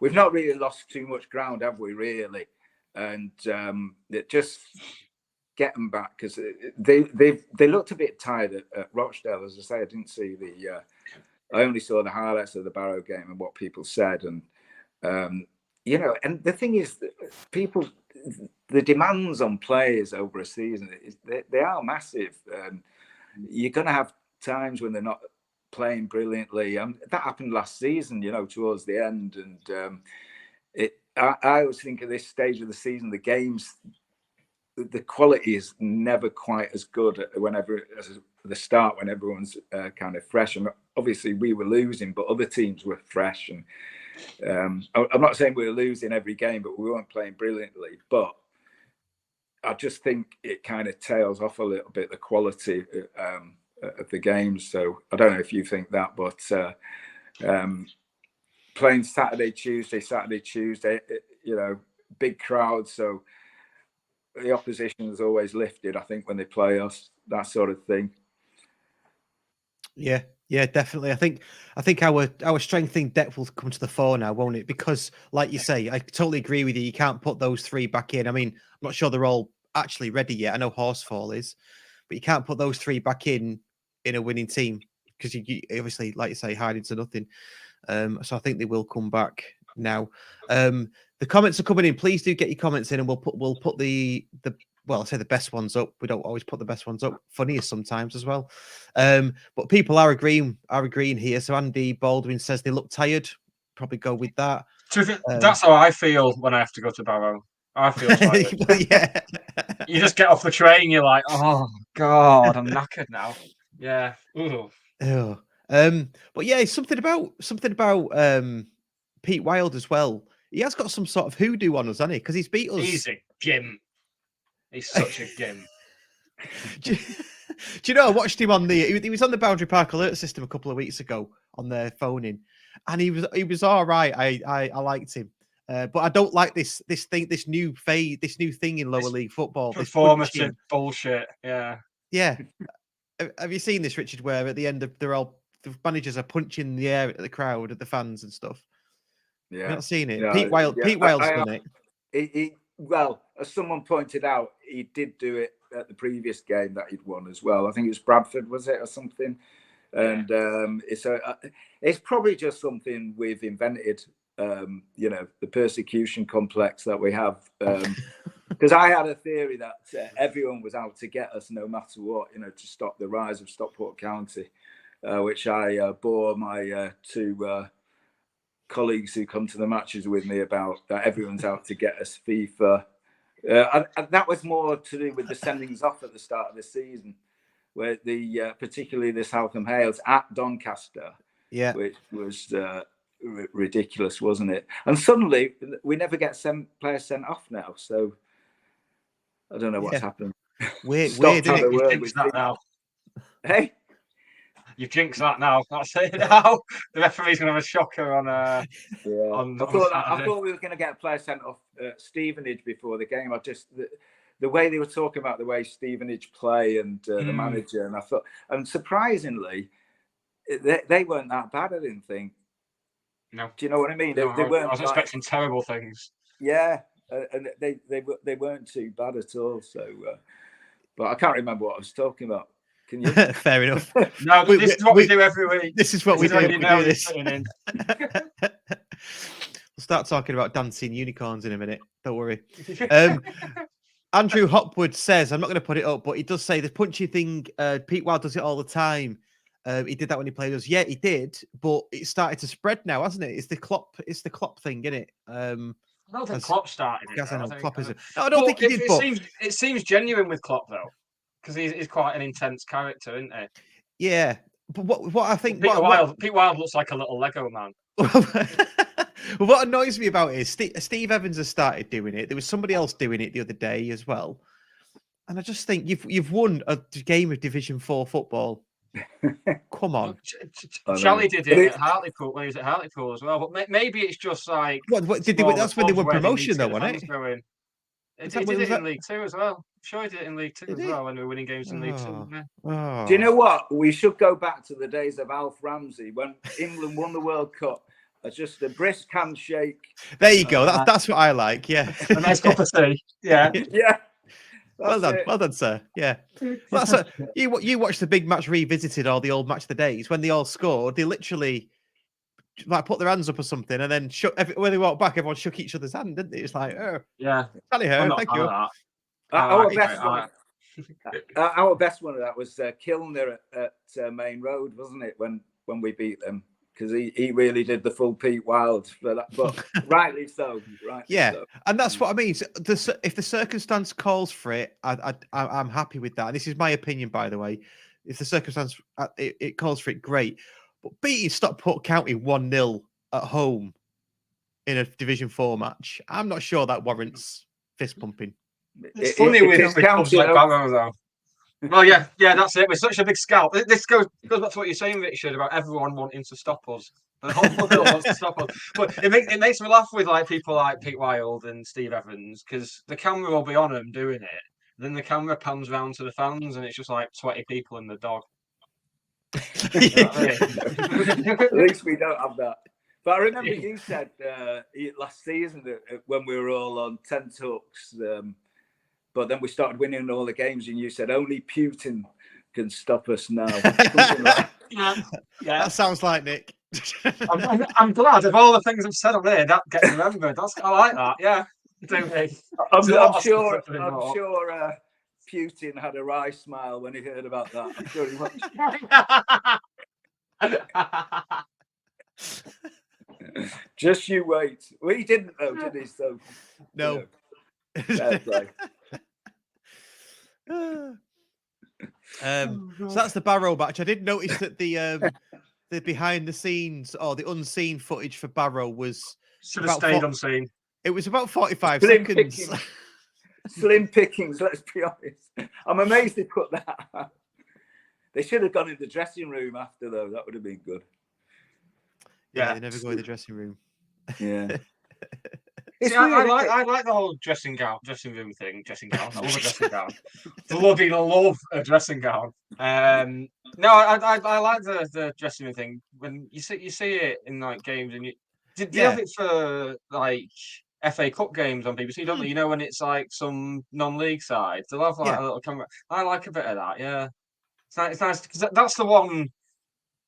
We've not really lost too much ground, have we, really? And just get them back, because they looked a bit tired at Rochdale. As I say, I didn't see I only saw the highlights of the Barrow game and what people said, and and the thing is, the demands on players over a season they are massive. You're going to have times when they're not playing brilliantly, and that happened last season, towards the end. And I always think at this stage of the season, the games, the quality is never quite as good as the start, when everyone's kind of fresh. And obviously we were losing, but other teams were fresh. And I'm not saying we were losing every game, but we weren't playing brilliantly. But I just think it kind of tails off a little bit, the quality of the games. So I don't know if you think that, but playing Saturday, Tuesday, big crowds. So the opposition is always lifted, I think, when they play us, that sort of thing. Yeah. Yeah, definitely. I think our strength in depth will come to the fore now, won't it? Because, like you say, I totally agree with you. You can't put those three back in. I mean, I'm not sure they're all actually ready yet. I know Horsefall is, but you can't put those three back in a winning team because you obviously, like you say, hiding to nothing. So I think they will come back now. The comments are coming in. Please do get your comments in, and we'll put the well, I say the best ones up. We don't always put the best ones up. Funniest sometimes as well. But people are agreeing here. So Andy Baldwin says they look tired. Probably go with that. That's how I feel when I have to go to Barrow. I feel tired. Well, yeah. You just get off the train, you're like, oh God, I'm knackered now. Yeah. Ooh. Oh. But yeah, something about Pete Wild as well. He has got some sort of hoodoo on us, hasn't he? Because he's beat us. He's a gimp. He's such a gimp. Do you know, I watched him on he was on the Boundary Park alert system a couple of weeks ago on their phone-in, and he was all right. I liked him. But I don't like this new thing in lower league football. This Performative bullshit. Yeah. Yeah. Have you seen this, Richard? Where at the end of the managers are punching the air at the crowd, at the fans and stuff. Yeah, I've not seen it. No, Pete Wild's done it. Well, as someone pointed out, he did do it at the previous game that he'd won as well. I think it was Bradford, was it, or something? And it's probably just something we've invented. The persecution complex that we have. Because I had a theory that everyone was out to get us no matter what, to stop the rise of Stockport County, which I bore my two colleagues who come to the matches with me about, that everyone's out to get us FIFA. And that was more to do with the sendings off at the start of the season, where particularly the Southam Hales at Doncaster, which was ridiculous, wasn't it? And suddenly we never get players sent off now, so I don't know what's happened. Weird, jinxed that now. Hey, you've jinxed that now. That's it now. The referee's gonna have a shocker on. I thought we were going to get a player sent off Stevenage before the game. The way they were talking about the way Stevenage play and the manager, and I thought, and surprisingly, they weren't that bad. I didn't think. No. Do you know what I mean? No, they weren't. I was expecting terrible things. Yeah, and they weren't too bad at all. So, but I can't remember what I was talking about. Can you? Fair enough. No, this is what we do every week. This is what we do. We'll start talking about dancing unicorns in a minute. Don't worry. Andrew Hopwood says, I'm not going to put it up, but he does say the punchy thing. Pete Wild does it all the time. He did that when he played us. Yeah, he did, but it started to spread now, hasn't it? It's the Klopp thing, isn't it? I don't think Klopp started it. I don't think he did. It seems genuine with Klopp though, because he's quite an intense character, isn't he? Yeah, but what I think Pete Wild looks like a little Lego man. Well, what annoys me about it is Steve Evans has started doing it. There was somebody else doing it the other day as well, and I just think you've won a game of Division 4 football. Come on. Charlie did it at Hartlepool when he was at Hartlepool as well, but maybe it's just like what did they? That's when they won promotion, though, wasn't it? He did it in League 2 as well. I'm sure he did it in League 2 as well when we were winning games in League 2. Yeah. Do you know what? We should go back to the days of Alf Ramsey when England won the World Cup. Just a brisk handshake. There you go. That's what I like. Yeah. A nice cup of tea. Yeah. Yeah. Well done, sir. Yeah. Well, you watched the big match revisited, or the old match of the days when they all scored. They literally like put their hands up or something, and then when they walked back, everyone shook each other's hand, didn't they? It's like, oh, yeah, Sally her, thank you. Our best one of that was Kilner at Main Road, wasn't it? When we beat them. Because he really did the full Pete Wild for that, but rightly so. And that's what I mean. So if the circumstance calls for it, I'm happy with that. And this is my opinion, by the way. If the circumstance it calls for it, great. But beating Stockport County 1-0 at home in a Division 4 match, I'm not sure that warrants fist pumping. It's funny with clubs like Barrow, though. Well, yeah, that's it. We're such a big scalp. This goes back to what you're saying, Richard, about everyone wanting to stop us. The whole world wants to stop us. But it makes me laugh with like people like Pete Wild and Steve Evans, because the camera will be on them doing it. Then the camera pans round to the fans, and it's just like 20 people and the dog. At least we don't have that. But I remember you said last season that when we were all on 10 hooks, but then we started winning all the games, and you said only Putin can stop us now. Yeah. That sounds like Nick. I'm glad of all the things I've said on there that gets remembered. I like that. Yeah. I'm sure Putin had a wry smile when he heard about that. I'm sure he was. Just you wait. Well, he didn't though, did he? So No. Fair play. So that's the Barrow match. I did notice that the behind the scenes or the unseen footage for Barrow was should have stayed unseen. It was about 45 seconds. Slim pickings, let's be honest. I'm amazed they put that. They should have gone in the dressing room after, though. That would have been good. Yeah, they never go in the dressing room. Yeah. See, I like the whole dressing room thing. Dressing gown. I love a dressing gown. Bloody love a dressing gown. No, I like the dressing room thing. When you see it in like games, and they have it for like FA Cup games on BBC, don't they? You know, when it's like some non-league side, they'll have like a little camera. I like a bit of that. Yeah, it's nice because that's the one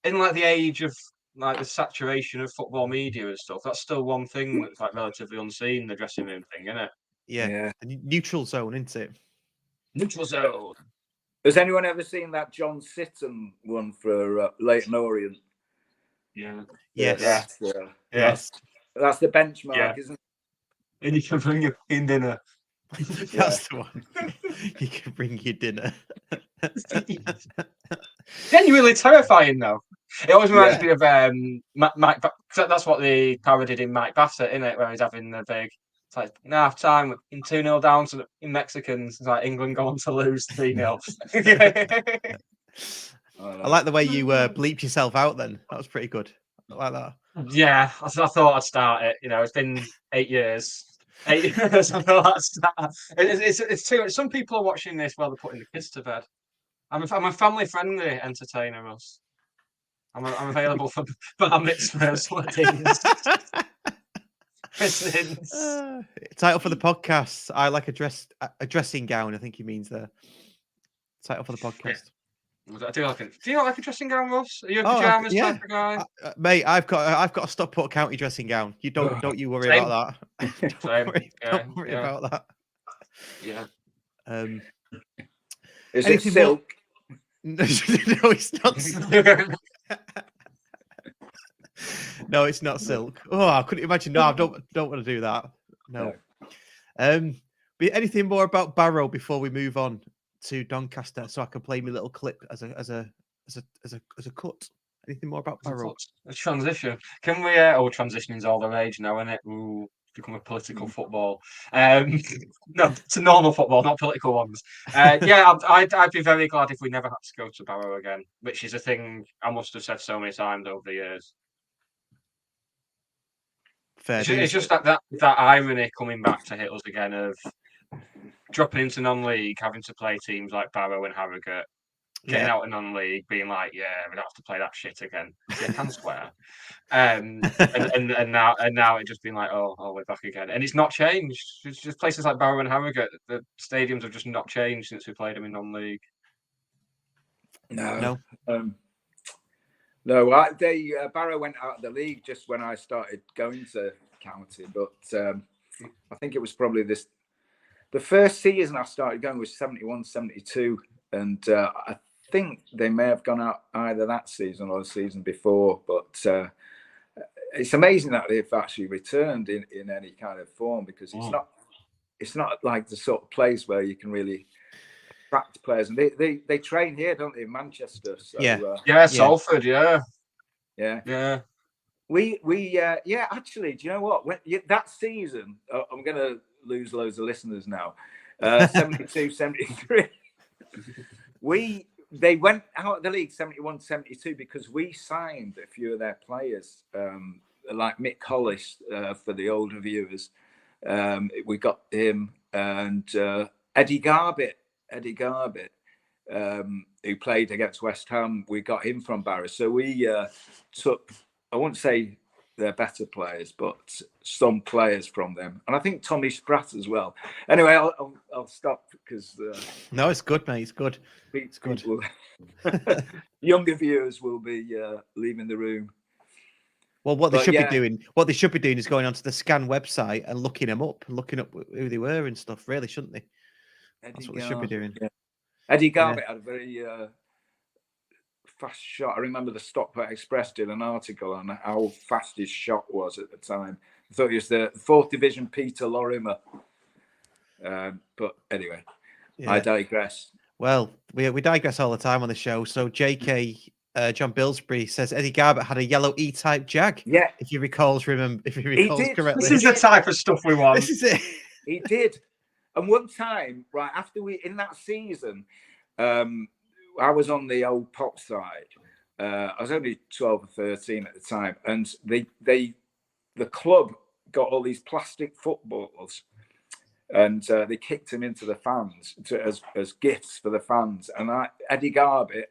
in like the age of like the saturation of football media and stuff. That's still one thing that's like relatively unseen, the dressing room thing, isn't it? Yeah. A neutral zone, isn't it? Neutral zone. Has anyone ever seen that John Sitton one for Leighton Orient? Yeah. Yes. That's the benchmark, isn't it? And you can bring your fucking dinner. That's the one. You can bring your dinner. Genuinely terrifying, though. It always reminds me of Mike. That's what they parodied in Mike Bassett, isn't it? Where he's having the big. It's like in half time, in 2-0 down to in Mexicans. It's like England going to lose 3-0. I like the way you bleeped yourself out. Then that was pretty good. I like that. Yeah, I thought I'd start it. You know, it's been 8 years. 8 years. I thought I'd start. It's too much. Some people are watching this while they're putting the kids to bed. I'm a family-friendly entertainer, Russ. I'm available for bar mitzvahs, weddings, christenings. Title for the podcast. I like a dressing gown. I think he means there. Title for the podcast. I do like it. Do you not like a dressing gown, Russ? Are you a pajamas type of guy? Mate, I've got a Stockport County dressing gown. You don't you worry about that. Don't worry about that. Yeah. Is it silk? No, it's not silk. No, it's not silk. Oh, I couldn't imagine. No, I don't want to do that. No. But anything more about Barrow before we move on to Doncaster, so I can play my little clip as a cut. Anything more about Barrow? A transition. Can we? Transitioning's all the rage now, isn't it? Ooh, become a political football. No, it's a normal football, not political ones. I'd be very glad if we never had to go to Barrow again, which is a thing I must have said so many times over the years. It's just that irony coming back to hit us again of dropping into non-league, having to play teams like Barrow and Harrogate, getting out of non-league, being like, we don't have to play that shit again. Yeah, I can swear. And now it just been like, we're back again, and it's not changed. It's just places like Barrow and Harrogate. The stadiums have just not changed since we played them in non-league. No. Barrow went out of the league just when I started going to county, but I think it was probably the first season I started going was 71-72, and I think they may have gone out either that season or the season before, but it's amazing that they've actually returned in any kind of form, because it's not like the sort of place where you can really attract players, and they train here, don't they, in Manchester? So, Salford, actually, do you know what? That season, I'm going to lose loads of listeners now. 72-73. They went out of the league 71-72 because we signed a few of their players, like Mick Hollis, for the older viewers. We got him, and Eddie Garbett. who played against West Ham. We got him from Barrow. So we took, I wouldn't say they're better players, but some players from them. And I think Tommy Spratt as well. Anyway, I'll stop because... no, it's good, mate. It's good. It's good. Younger viewers will be leaving the room. Well, what they should be doing is going onto the Scan website and looking them up and looking up who they were and stuff, really, shouldn't they? That's what they should be doing. Yeah. Eddie Garbutt had a very fast shot. I remember the Stockport Express did an article on how fast his shot was at the time. I thought he was the 4th Division Peter Lorimer. But anyway, I digress. Well, we digress all the time on the show. So JK John Billsbury says Eddie Garbutt had a yellow E-type Jag. Yeah, if he recalls correctly. This is the type of stuff we want. This is it. He did. And one time, right after in that season, I was on the old pop side. I was only 12 or 13 at the time, and the club got all these plastic footballs, and they kicked them into the fans as gifts for the fans. And Eddie Garbutt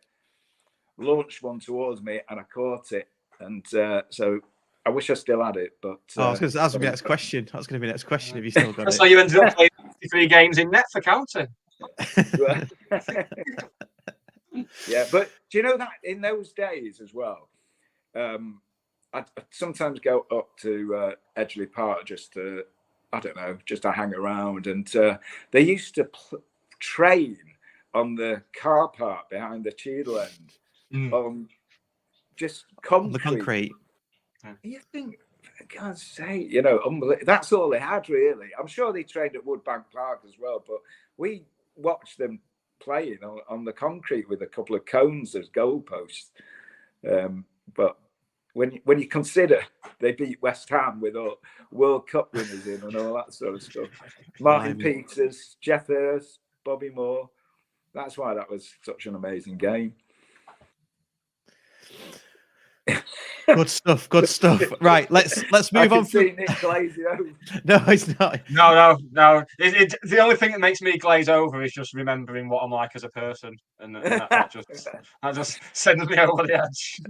launched one towards me, and I caught it. And so I wish I still had it, but I was going to ask my next question. That's going to be the next question. Have you still got it? So you ended up playing 53 games in net for County. Yeah, but do you know that in those days as well, I'd sometimes go up to Edgeley Park just to, I don't know, just to hang around, and they used to train on the car park behind the Cheadle end on just concrete. The concrete. You think, for God's sake, you know, that's all they had really. I'm sure they trained at Woodbank Park as well, but we watched them playing on the concrete with a couple of cones as goalposts. But when you consider they beat West Ham with all World Cup winners in and all that sort of stuff, Martin Peters, Jeff Hurst, Bobby Moore, that's why that was such an amazing game. Good stuff. Good stuff. Right, let's move on. See Nick glazing over. No, it's not. No. The only thing that makes me glaze over is just remembering what I'm like as a person, and that just sends me over the edge.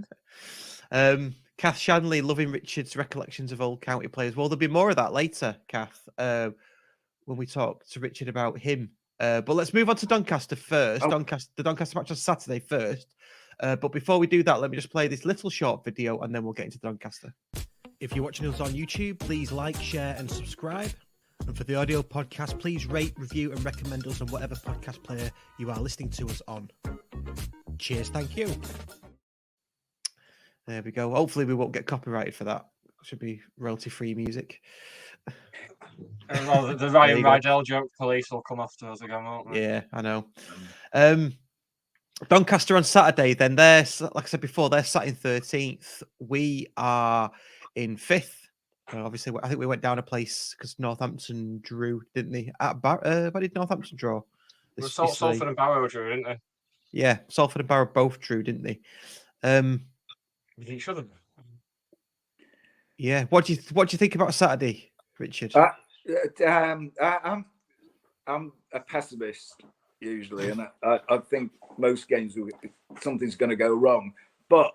Kath Shanley, loving Richard's recollections of old county players. Well, there'll be more of that later, Kath, when we talk to Richard about him. But let's move on to Doncaster first. The Doncaster match on Saturday first. But before we do that, let me just play this little short video and then we'll get into Doncaster. If you're watching us on YouTube, please like, share and subscribe. And for the audio podcast, please rate, review and recommend us on whatever podcast player you are listening to us on. Cheers, thank you. There we go. Hopefully we won't get copyrighted for that. It should be royalty-free music. Well, the Ryan Rydell joke police will come after us again, won't they? Yeah, I know. Doncaster on Saturday, then they're, like I said before, they're sat in 13th. We are in 5th. Obviously, I think we went down a place because Northampton drew, didn't they? Where did Northampton draw? Salford and Barrow drew, didn't they? Yeah, Salford and Barrow both drew, didn't they? You should have. Yeah. What do you think about Saturday, Richard? I'm a pessimist usually, and I think most games something's going to go wrong. But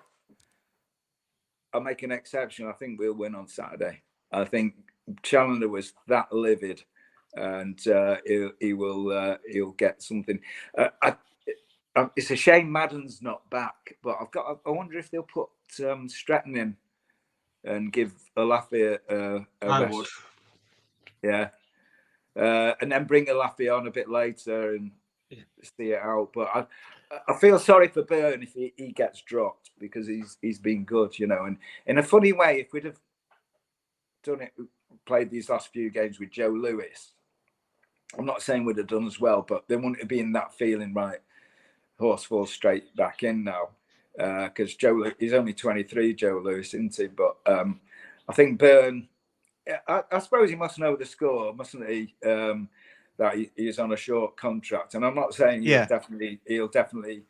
I'll make an exception. I think we'll win on Saturday. I think Challenger was that livid, and he'll get something. It's a shame Madden's not back, but I wonder if they'll put Stretton in and give Olafi a rest. Would. Yeah, and then bring Olafi on a bit later and see it out. But I feel sorry for Byrne if he gets dropped because he's been good, you know. And in a funny way, if we'd have played these last few games with Joe Lewis, I'm not saying we'd have done as well, but there wouldn't have been that feeling, right? Horse falls straight back in now because he's only 23, Joe Lewis, isn't he? But I think Byrne, I suppose he must know the score, mustn't he? That he's on a short contract, and I'm not saying he'll definitely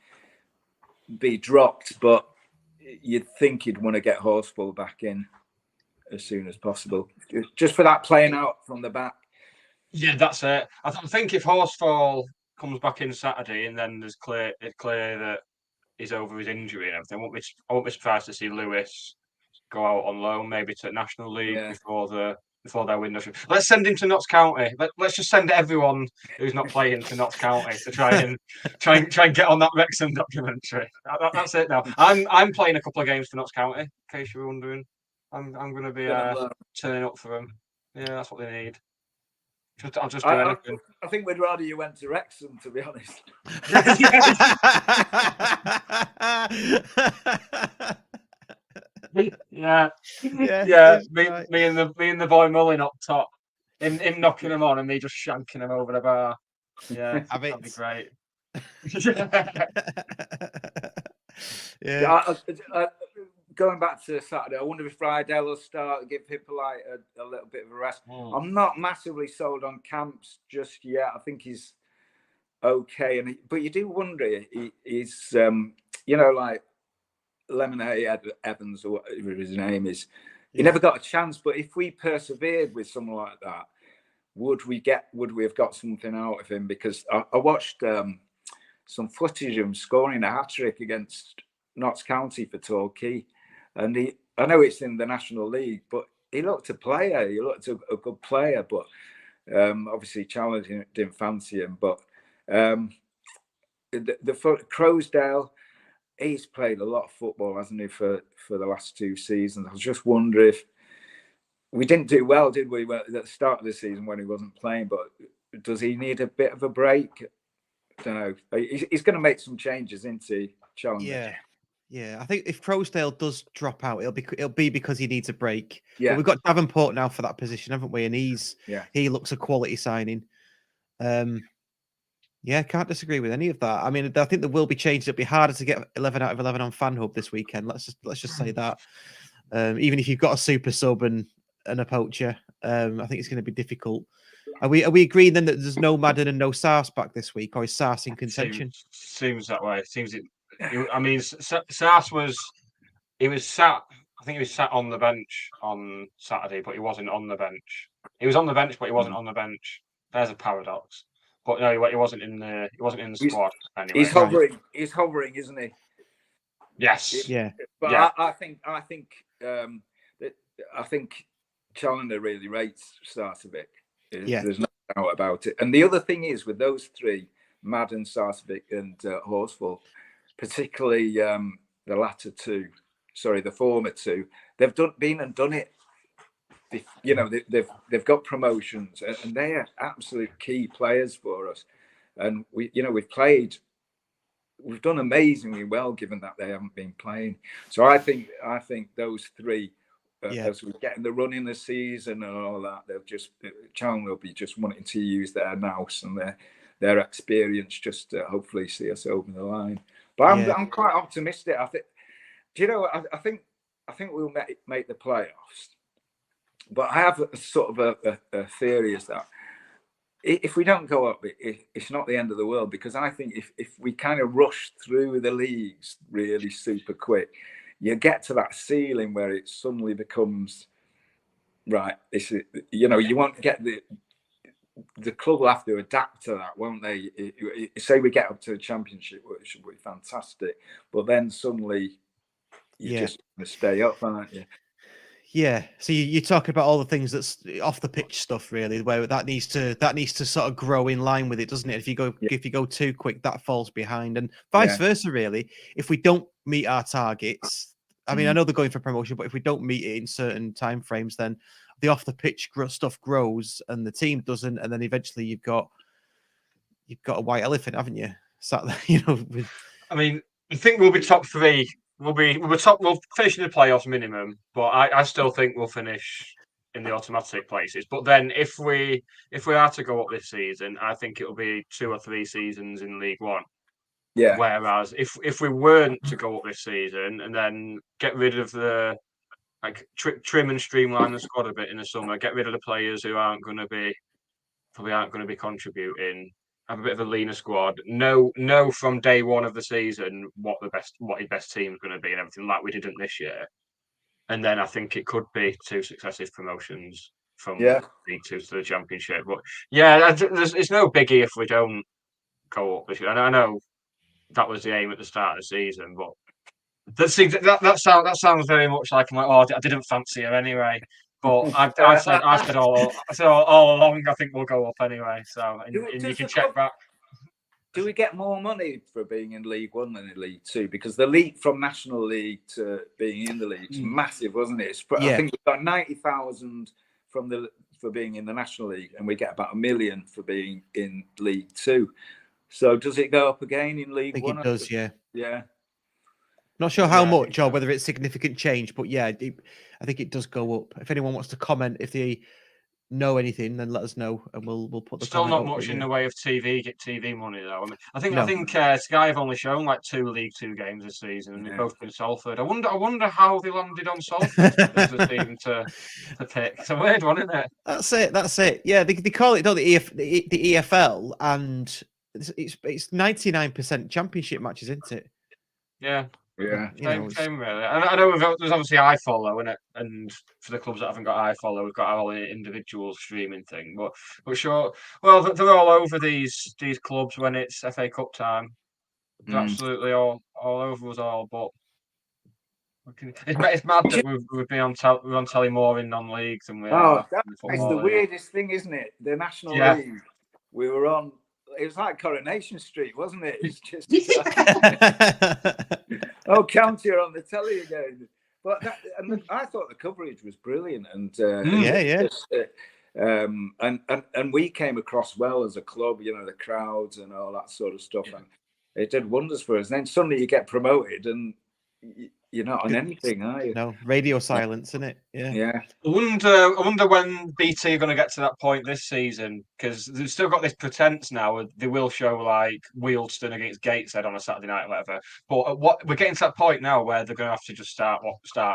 be dropped, but you'd think he'd want to get Horsfall back in as soon as possible, just for that playing out from the back. Yeah, that's it. I think if Horsfall comes back in Saturday, and then it's clear that he's over his injury and everything, I won't be surprised to see Lewis go out on loan, maybe to National League before their window. Let's send him to Notts County. Let's just send everyone who's not playing to Notts County to try and get on that Wrexham documentary. That's it now. I'm playing a couple of games for Notts County, in case you were wondering. I'm going to be turning up for them. Yeah, that's what they need. I'll just do anything. I think we'd rather you went to Wrexham, to be honest. Yeah. Me and the boy Mullin up top, him knocking him on and me just shanking him over the bar. Yeah, that'd be great. Going back to Saturday, I wonder if Friday will start, give Hippolyte a little bit of a rest. I'm not massively sold on Camps just yet. I think he's okay, but you do wonder, he's like Lemonade Evans or whatever his name is. He never got a chance, but if we persevered with someone like that, would we have got something out of him? Because I watched some footage of him scoring a hat-trick against Notts County for Torquay. And I know it's in the National League, but he looked a player. He looked a good player, but obviously Challenger didn't fancy him. But the Crowsdale, he's played a lot of football, hasn't he, for the last 2 seasons. I just wonder if we didn't do well, did we, at the start of the season when he wasn't playing? But does he need a bit of a break? I don't know. He's going to make some changes into Challenger. Yeah, I think if Crowsdale does drop out, it'll be because he needs a break. Yeah, but we've got Davenport now for that position, haven't we? And he looks a quality signing. Yeah, can't disagree with any of that. I mean, I think there will be changes. It'll be harder to get 11 out of 11 on FanHub this weekend. Let's just say that. Even if you've got a super sub and a poacher, I think it's going to be difficult. Are we agreeing then that there's no Madden and no Sars back this week, or is Sars in contention? Seems that way. I mean, Sars was sat. I think he was sat on the bench on Saturday, but he wasn't on the bench. He was on the bench, but he wasn't on the bench. There's a paradox. But no, he wasn't in the squad anyway. He's hovering, isn't he? Yes. Yeah. But yeah. I think Challenger really rates Sarcevic. There's no doubt about it. And the other thing is with those three, Madden, Sarcevic, and Horsfall, particularly the former two, they've been and done it. They've got promotions, and they are absolute key players for us. And we've done amazingly well given that they haven't been playing. So I think those three, as we get in the run in the season and all that, Challenger will be just wanting to use their nous and their experience just to hopefully see us over the line. But I'm quite optimistic. I think we'll make the playoffs. But I have a sort of a theory is that if we don't go up, it's not the end of the world, because I think if we kind of rush through the leagues really super quick, you get to that ceiling where it suddenly becomes right. You won't get the club will have to adapt to that, won't they? Say we get up to the Championship, which would be fantastic, but then suddenly you're just going to stay up, aren't you? Yeah, so you talk about all the things that's off the pitch stuff, really, where that needs to sort of grow in line with it, doesn't it? If you go too quick, that falls behind, and vice versa, really. If we don't meet our targets, I mean, I know they're going for promotion, but if we don't meet it in certain time frames, then the off the pitch stuff grows, and the team doesn't, and then eventually you've got a white elephant, haven't you? Sat there, I mean, I think we'll be top three. We'll finish in the playoffs minimum, but I still think we'll finish in the automatic places. But then if we are to go up this season, I think it'll be 2 or 3 seasons in League One. Yeah. Whereas if we weren't to go up this season and then get rid of the trim and streamline the squad a bit in the summer, get rid of the players who aren't going to be contributing. Have a bit of a leaner squad. Know from day one of the season what your best team is going to be and everything, like we didn't this year. And then I think it could be 2 successive promotions from League 2 to the Championship. But it's no biggie if we don't go up this year. And I know that was the aim at the start of the season, but that sounds very much like I'm like, oh, I didn't fancy her anyway. But I said all along, I think we'll go up anyway. So and you can check back. Do we get more money for being in League One than in League Two? Because the leap from National League to being in the league is massive, wasn't it? I think we got 90,000 for being in the National League, and we get about $1 million for being in League Two. So does it go up again in League One? I think it does, yeah. Yeah. Not sure how much or whether it's significant change, but yeah, I think it does go up. If anyone wants to comment, if they know anything, then let us know, and we'll put the still not much in the way of TV money though. I think Sky have only shown like 2 League Two games this season, and they've both been Salford. I wonder how they landed on Salford as the team to pick. It's a weird one, isn't it? That's it. Yeah, they call it the EFL, and it's 99% championship matches, isn't it? Yeah. Yeah, same really. I know there's obviously iFollow in it, and for the clubs that haven't got iFollow, we've got our individual streaming thing. But sure, well, they're all over these clubs when it's FA Cup time. They're absolutely all over us all. But it's mad that we've been on telly more in non-leagues than we are. It's the weirdest thing, isn't it? The National League, we were on. It was like Coronation Street, wasn't it? It's just County are on the telly again. But I thought the coverage was brilliant, and and we came across well as a club. You know, the crowds and all that sort of stuff, and it did wonders for us. And then suddenly you get promoted, and you're not on anything, are you? No, radio silence, isn't it? Yeah. I wonder when BT are going to get to that point this season, because they've still got this pretense now. They will show like Wealdstone against Gateshead on a Saturday night or whatever. But we're getting to that point now where they're going to have to just start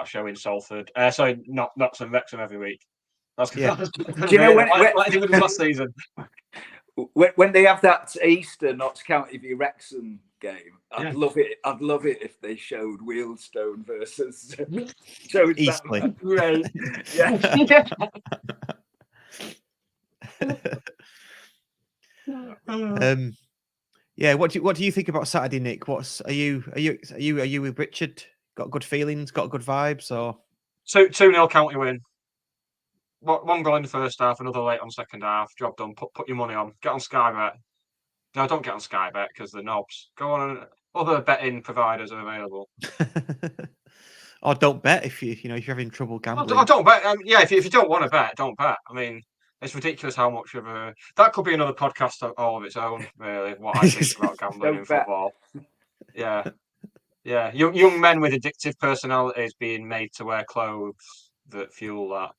showing Salford. Sorry, not some Wrexham every week. That's Do you know when last season? When they have that Easter Notts County v Wrexham game, I'd love it. I'd love it if they showed Wealdstone versus Eastleigh. Right. Yeah. What do you think about Saturday, Nick? Are you with Richard? Got good feelings? Got good vibes? Or 2-0 County win. One goal in the first half, another late on second half. Job done. Put your money on. Get on Sky Bet. No, don't get on Sky Bet because they're knobs. Go on. Other betting providers are available. Or don't bet if you're having trouble gambling. I don't bet. If you don't want to bet, don't bet. I mean, it's ridiculous how much of that could be another podcast all of its own. Really, what I think about gambling in football. Yeah. Young men with addictive personalities being made to wear clothes that fuel that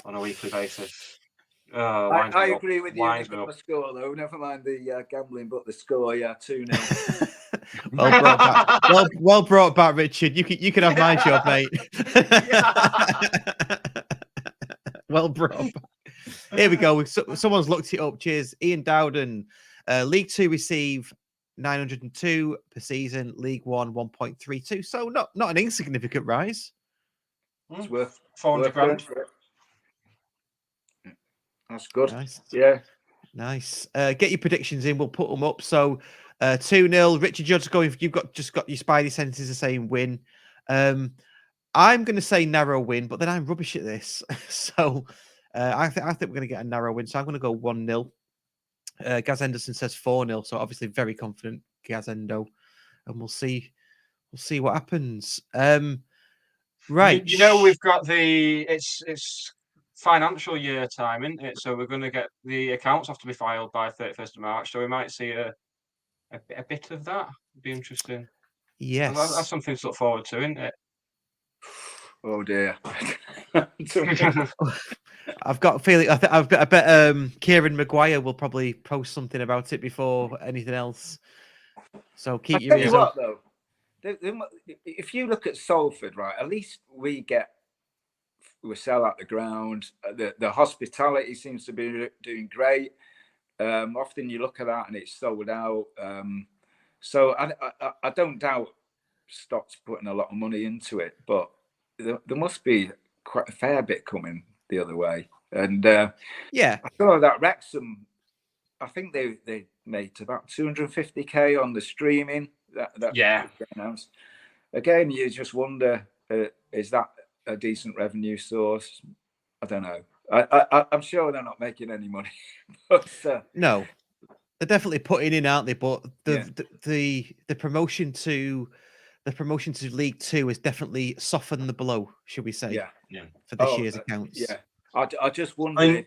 on a weekly basis. I agree with you on the score, though. Never mind the gambling, but the score, 2-0. Well brought back, Richard. You can have my job, mate. Well brought back. Here we go. Someone's looked it up. Cheers, Ian Dowden. League Two receive 902 per season. League One 1.32. So not an insignificant rise. It's worth 400 grand. That's good. Nice. Yeah. Nice. Get your predictions in. We'll put them up. So 2-0. Richard, you're you've just got your spidey senses the same win. I'm going to say narrow win, but then I'm rubbish at this. So I think we're going to get a narrow win. So I'm going to go 1-0. Gaz Henderson says 4-0. So obviously very confident Gaz Endo, and we'll see what happens. Right. We've got it's financial year time, isn't it? So we're going to get the accounts have to be filed by 31st of March. So we might see a bit of that. It'd be interesting. Yes. That's something to look forward to, isn't it? Oh dear. I've got a feeling. I bet Kieran Maguire will probably post something about it before anything else. So keep your ears up. Though, if you look at Salford, right, at least we sell out the ground. The hospitality seems to be doing great. Often you look at that and it's sold out. So I don't doubt Stock's putting a lot of money into it, but there must be quite a fair bit coming the other way. And I saw that Wrexham, I think they mate, about 250k on the streaming that Yeah. was announced. Again, you just wonder, is that a decent revenue source? I don't know. I'm sure they're not making any money. But, No, they're definitely putting in, aren't they? But Yeah. the promotion to League Two has definitely softened the blow, should we say? Yeah. For this year's accounts. Yeah. I just wonder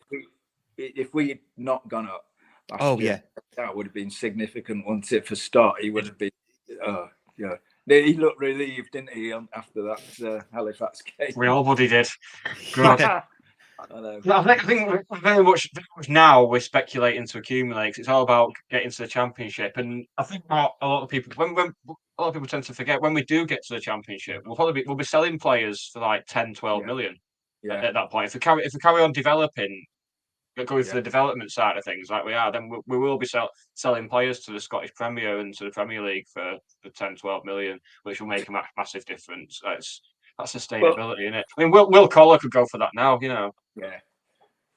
if we had not gone up last year, that would have been significant, wouldn't it? For start, he would have been. Yeah. He looked relieved, didn't he, after that Halifax game? We all bloody did. God. I think very much now we're speculating to accumulate. 'Cause it's all about getting to the championship, and I think what a lot of people when a lot of people tend to forget, when we do get to the championship, we'll be selling players for like 10, 12 million at that point. If we carry on developing, going for the development side of things like we are, then we will be selling players to the Scottish Premier and to the Premier League for 10, 12 million, which will make a massive difference. That's sustainability, isn't it? I mean, Will Collar could go for that now, you know. Yeah.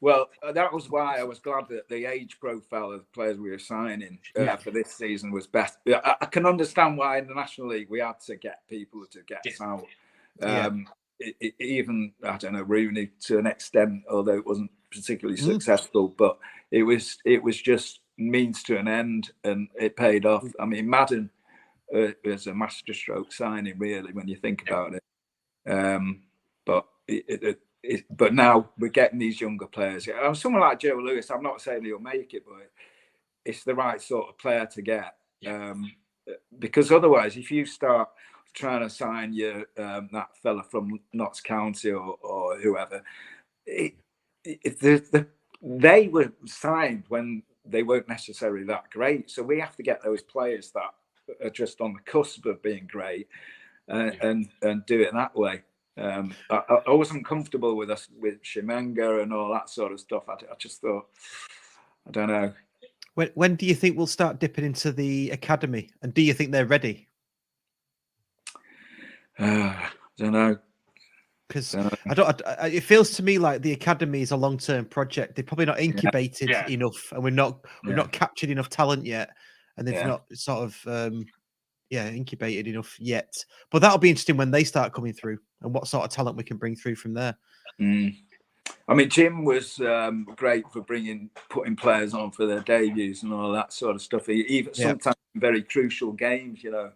Well, that was why I was glad that the age profile of the players we were signing for this season was best. I can understand why in the National League we had to get people to get us out. Even, I don't know, Rooney to an extent, although it wasn't particularly successful, but it was just means to an end, and it paid off. I mean, Madden was a masterstroke signing, really, when you think about it. But now we're getting these younger players. Someone like Joe Lewis, I'm not saying he'll make it, but it's the right sort of player to get. Because otherwise, if you start trying to sign that fella from Notts County or whoever, they were signed when they weren't necessarily that great. So we have to get those players that are just on the cusp of being great and do it that way. I wasn't comfortable with Shimenga and all that sort of stuff. I just thought, I don't know. When do you think we'll start dipping into the academy? And do you think they're ready? I don't know. Because it feels to me like the academy is a long-term project. They're probably not incubated enough, and we've not captured enough talent yet, and they've not sort of incubated enough yet. But that'll be interesting when they start coming through, and what sort of talent we can bring through from there. I mean, Jim was great for putting players on for their debuts and all that sort of stuff. Even sometimes very crucial games, you know.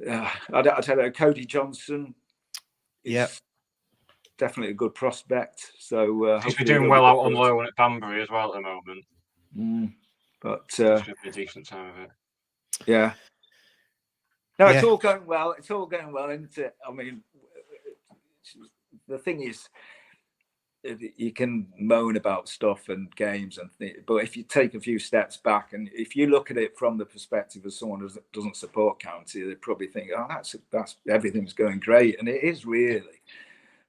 I don't know. Cody Johnson is definitely a good prospect. So he's been doing well out on loan at Banbury as well at the moment. But should be a decent time of it. Yeah. No, it's all going well. It's all going well, isn't it? I mean, the thing is, you can moan about stuff and games but if you take a few steps back and if you look at it from the perspective of someone who doesn't support County, they probably think, oh, that's everything's going great, and it is really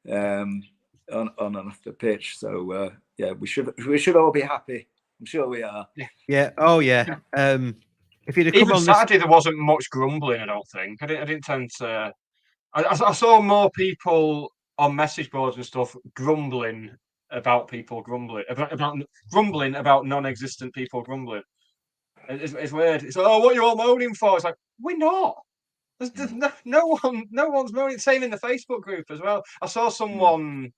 on and off the pitch. So we should all be happy. I'm sure we are. Yeah. Oh yeah. If you'd have come even on Saturday, there wasn't much grumbling. I don't think. I didn't tend to. I saw more people on message boards and stuff grumbling about people grumbling about non-existent people grumbling. It's weird. It's like, oh, what are you all moaning for? It's like, we're not. There's no one's moaning. Same in the Facebook group as well. I saw someone.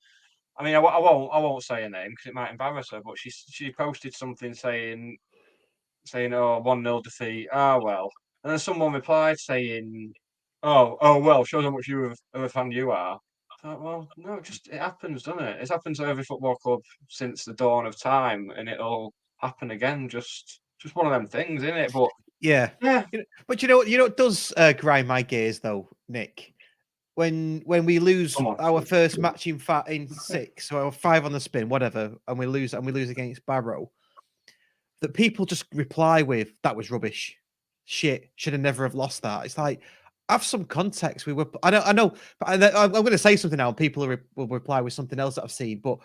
I mean, I won't say her name because it might embarrass her, but she posted something saying, oh, 1-0 defeat. Ah, well. And then someone replied saying, oh, well, shows how much of a fan you are. I thought, well, no, it happens, doesn't it? It's happened to every football club since the dawn of time, and it'll happen again. Just one of them things, isn't it? But yeah. But you know what does grind my gears though, Nick? When we lose our first match in 6 or 5 on the spin, whatever, and we lose against Barrow, that people just reply with, that was rubbish. Shit, should have never have lost that. It's like, have some context. I know, but I'm going to say something now, and people will reply with something else that I've seen. But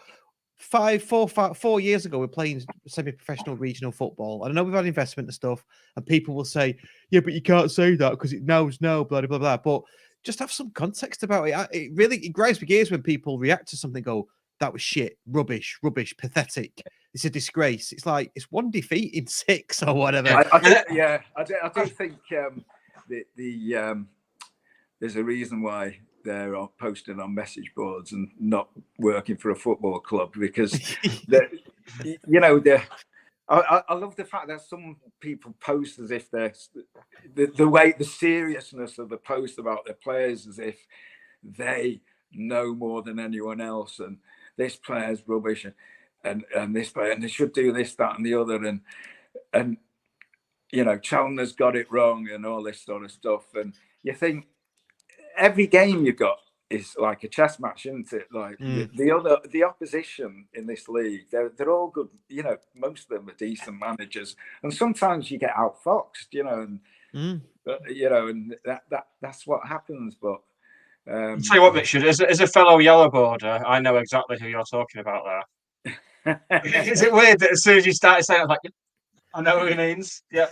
4 years ago, we're playing semi-professional regional football. I know we've had investment and stuff, and people will say, yeah, but you can't say that because it knows no, blah, blah, blah. But just have some context about it. It grinds my gears when people react to something, go, that was shit, rubbish, pathetic. it's a disgrace. It's like it's 1 defeat in 6 or whatever. I do think there's a reason why they're posted on message boards and not working for a football club, because I love the fact that some people post as if they're the seriousness of the post about their players, as if they know more than anyone else, and this player's rubbish, and this player, and they should do this, that, and the other, and Challoner's got it wrong, and all this sort of stuff. And you think every game you've got is like a chess match, isn't it? Like the opposition in this league, they're all good. Most of them are decent managers, and sometimes you get outfoxed. And that's what happens. But I'll tell you what, Richard, as a fellow yellow border, I know exactly who you're talking about there. Is it weird that as soon as you started saying it, I'm like, I know who he means? Yeah.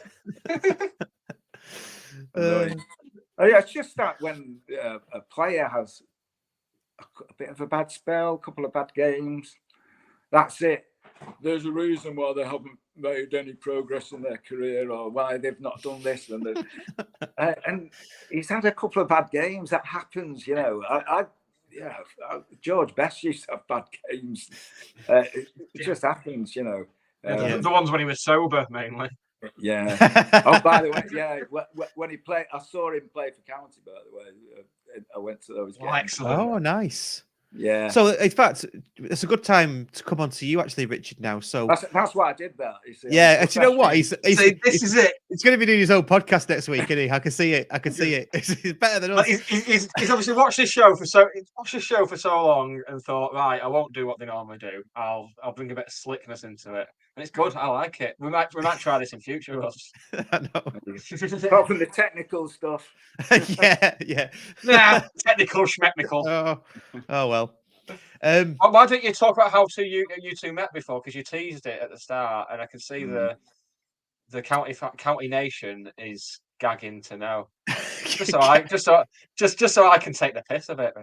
It's just that when a player has a bit of a bad spell, a couple of bad games, that's it. There's a reason why they haven't made any progress in their career, or why they've not done this. And he's had a couple of bad games. That happens, George Best used to have bad games. It just happens, The ones when he was sober, mainly. Yeah. Oh, by the way, when he played, I saw him play for County. By the way, I went to those games. Excellent. Oh, nice. Yeah. So, in fact, it's a good time to come on to you, actually, Richard. Now, so that's why I did that. Yeah, and you know what? This is it. He's going to be doing his own podcast next week, isn't he? I can see it. He's better than us. He's obviously watched this show for so long and thought, right, I won't do what they normally do. I'll bring a bit of slickness into it, and it's good. I like it. We might try this in future, Russ. I know. Apart from the technical stuff. yeah. Nah, technical schmechnical. Oh well. Why don't you talk about how you two met before? Because you teased it at the start, and I can see the county nation is gagging to know. just so I can take the piss a bit.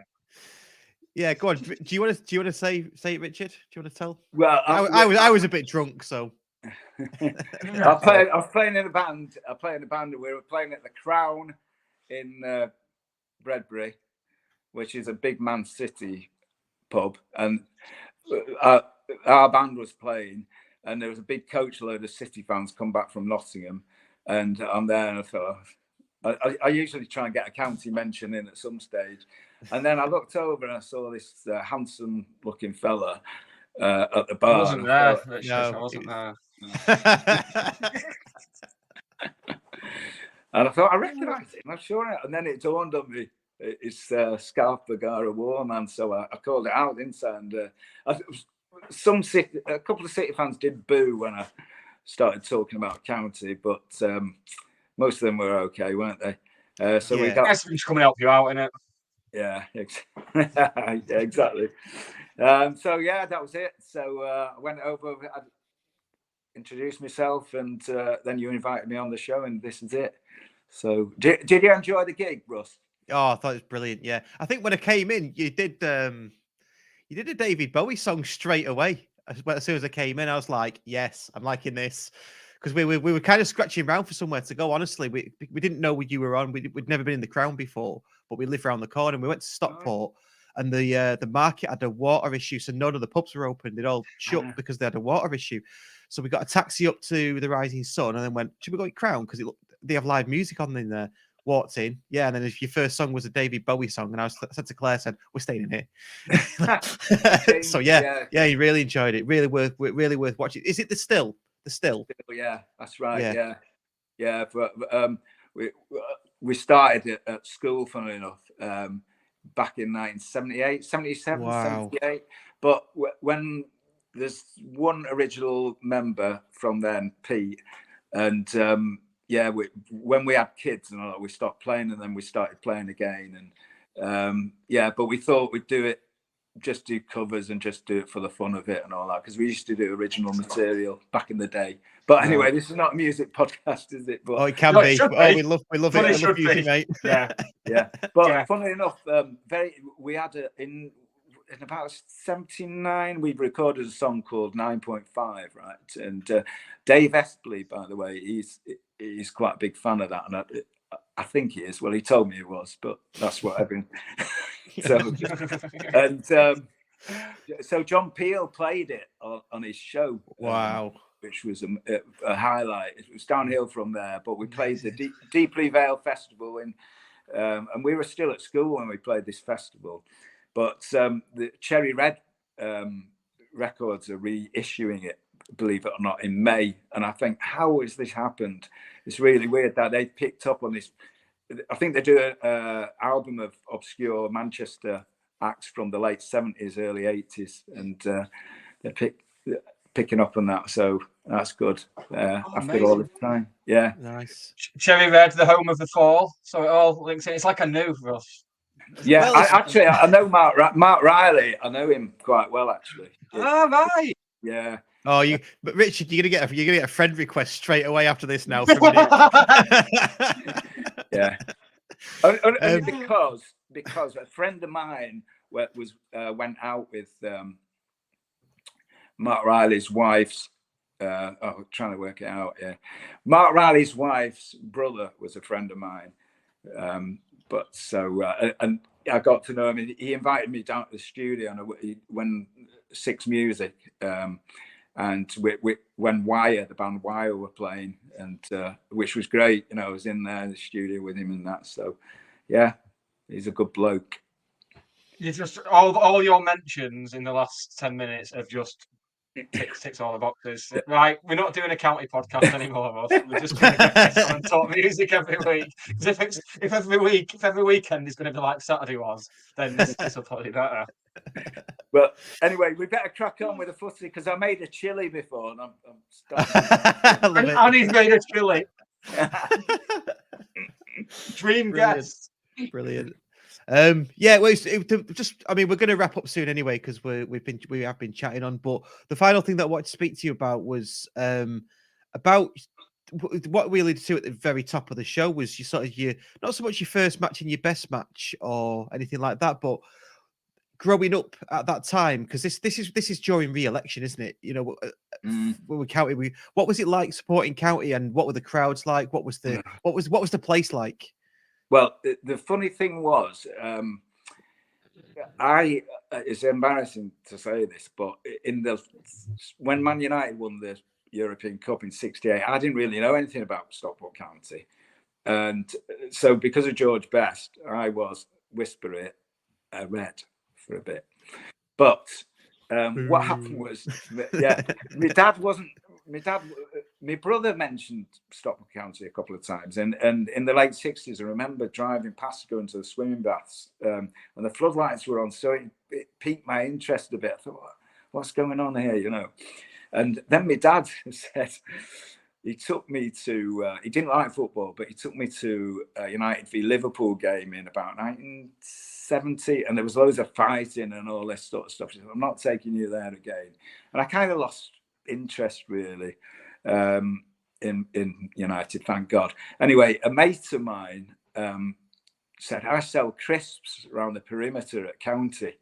Yeah, go on. Do you want to say it, Richard? Do you want to tell? Well, I was a bit drunk, so. I was playing in a band. We were playing at the Crown in Bredbury, which is a big Man City pub, and our band was playing, and there was a big coach load of City fans come back from Nottingham, and I'm there, and I thought I usually try and get a county mention in at some stage, and then I looked over and I saw this handsome looking fella at the bar. I wasn't there. I wasn't there. And I thought I recognised him. I'm sure. And then it dawned on me, it's Scarf Bagara Warman. So I called it out inside. And a couple of City fans did boo when I started talking about County, but most of them were okay, weren't they? We got. That's just coming to help you out, innit? Yeah, exactly. That was it. So I went over, I introduced myself, and then you invited me on the show, and this is it. So did you enjoy the gig, Russ? Oh, I thought it was brilliant. Yeah, I think when I came in, you did a David Bowie song straight away. As soon as I came in, I was like, yes, I'm liking this. Because we were kind of scratching around for somewhere to go. Honestly, we didn't know what you were on. We'd never been in the Crown before, but we lived around the corner. And we went to Stockport, and the market had a water issue, so none of the pubs were open. They'd all shut because they had a water issue. So we got a taxi up to the Rising Sun, and then went, should we go to Crown? Because they have live music on in there. Walked in, yeah, and then if your first song was a David Bowie song, and I said to Claire, we're staying in here. So yeah, you really enjoyed it. Really worth watching. Is it the still? The still? Yeah, that's right. Yeah. But we started at school, funnily enough, back in 1978, 77, wow. 78. But when there's one original member from then, Pete, and when we had kids and all that, we stopped playing, and then we started playing again. And but we thought we'd do covers and just do it for the fun of it and all that, because we used to do original material back in the day. But anyway, this is not a music podcast, is it? But it can be. Oh, we love it. I love you, mate. Yeah. But funnily enough, we had in about 79, we recorded a song called 9.5, right? And Dave Espley, by the way, he's quite a big fan of that, and I think he is. Well, he told me he was, but that's what I've been. So John Peel played it on his show. Wow. Which was a highlight. It was downhill from there, but we played the Deeply Vale Festival and we were still at school when we played this festival. But the Cherry Red Records are reissuing it, believe it or not, in May. And I think, how has this happened? It's really weird that they picked up on this. I think they do an album of obscure Manchester acts from the late 70s, early 80s, and they're picking up on that. So that's good. After all this time. Yeah. Nice. Cherry Red, the home of the fall. So it all links in. It's like a new Rush. Yeah, Well, I know Mark Riley. I know him quite well, actually. Oh, right. Yeah. Oh, but Richard, you're gonna get a friend request straight away after this now from Nick. Yeah. Only because a friend of mine went out with Mark Riley's wife's. Trying to work it out. Yeah, Mark Riley's wife's brother was a friend of mine. And I got to know him. He invited me down to the studio when Six Music, and when Wire, the band Wire, were playing, and which was great. I was in there in the studio with him and that. So, yeah, he's a good bloke. You just all your mentions in the last 10 minutes have just ticks all the boxes. Right, we're not doing a county podcast anymore, Ross. We're just going to get on and talk music every week. Because if every weekend is going to be like Saturday was, then this will probably be better. But anyway, we better crack on with the footy because I made a chili before, and I'm starting. And he's made a chili. Dream guest. Brilliant. Yeah, well, we're going to wrap up soon anyway because we have been chatting on. But the final thing that I wanted to speak to you about was about what we alluded to at the very top of the show was not so much your first match and your best match or anything like that, but growing up at that time, because this is during re-election, isn't it? When we County, what was it like supporting County, and what were the crowds like? What was the place like? Well, the funny thing was, it's embarrassing to say this, but when Man United won the European Cup in '68, I didn't really know anything about Stockport County, and so because of George Best, I was Whisper It, Red for a bit. But what happened was, my brother mentioned Stockport County a couple of times, and in the late '60s, I remember driving past going to the swimming baths, and the floodlights were on, so it piqued my interest a bit. I thought, what's going on here, And then my dad said he took me to. He didn't like football, but he took me to a United v Liverpool game in about 1970, and there was loads of fighting and all this sort of stuff. He said, I'm not taking you there again, and I kind of lost interest really. In United, thank God. Anyway, a mate of mine said, I sell crisps around the perimeter at County.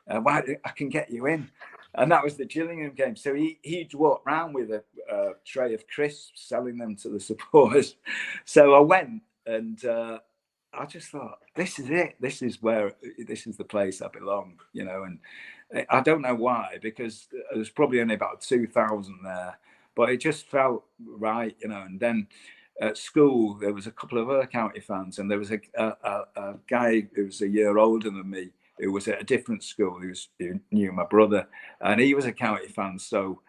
I can get you in. And that was the Gillingham game. So he'd walk around with a tray of crisps, selling them to the supporters. So I went, and I just thought, this is it. This is the place I belong, and I don't know why, because there's probably only about 2,000 there. But it just felt right, And then at school, there was a couple of other County fans, and there was a guy who was a year older than me who was at a different school who knew my brother, and he was a County fan. So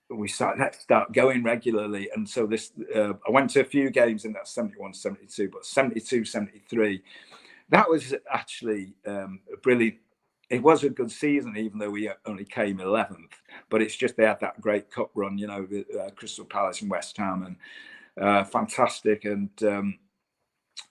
let's start going regularly. And so I went to a few games in that 71, 72, but 72, 73, that was actually brilliant. It was a good season, even though we only came 11th. But it's just they had that great cup run, with Crystal Palace and West Ham, and fantastic. And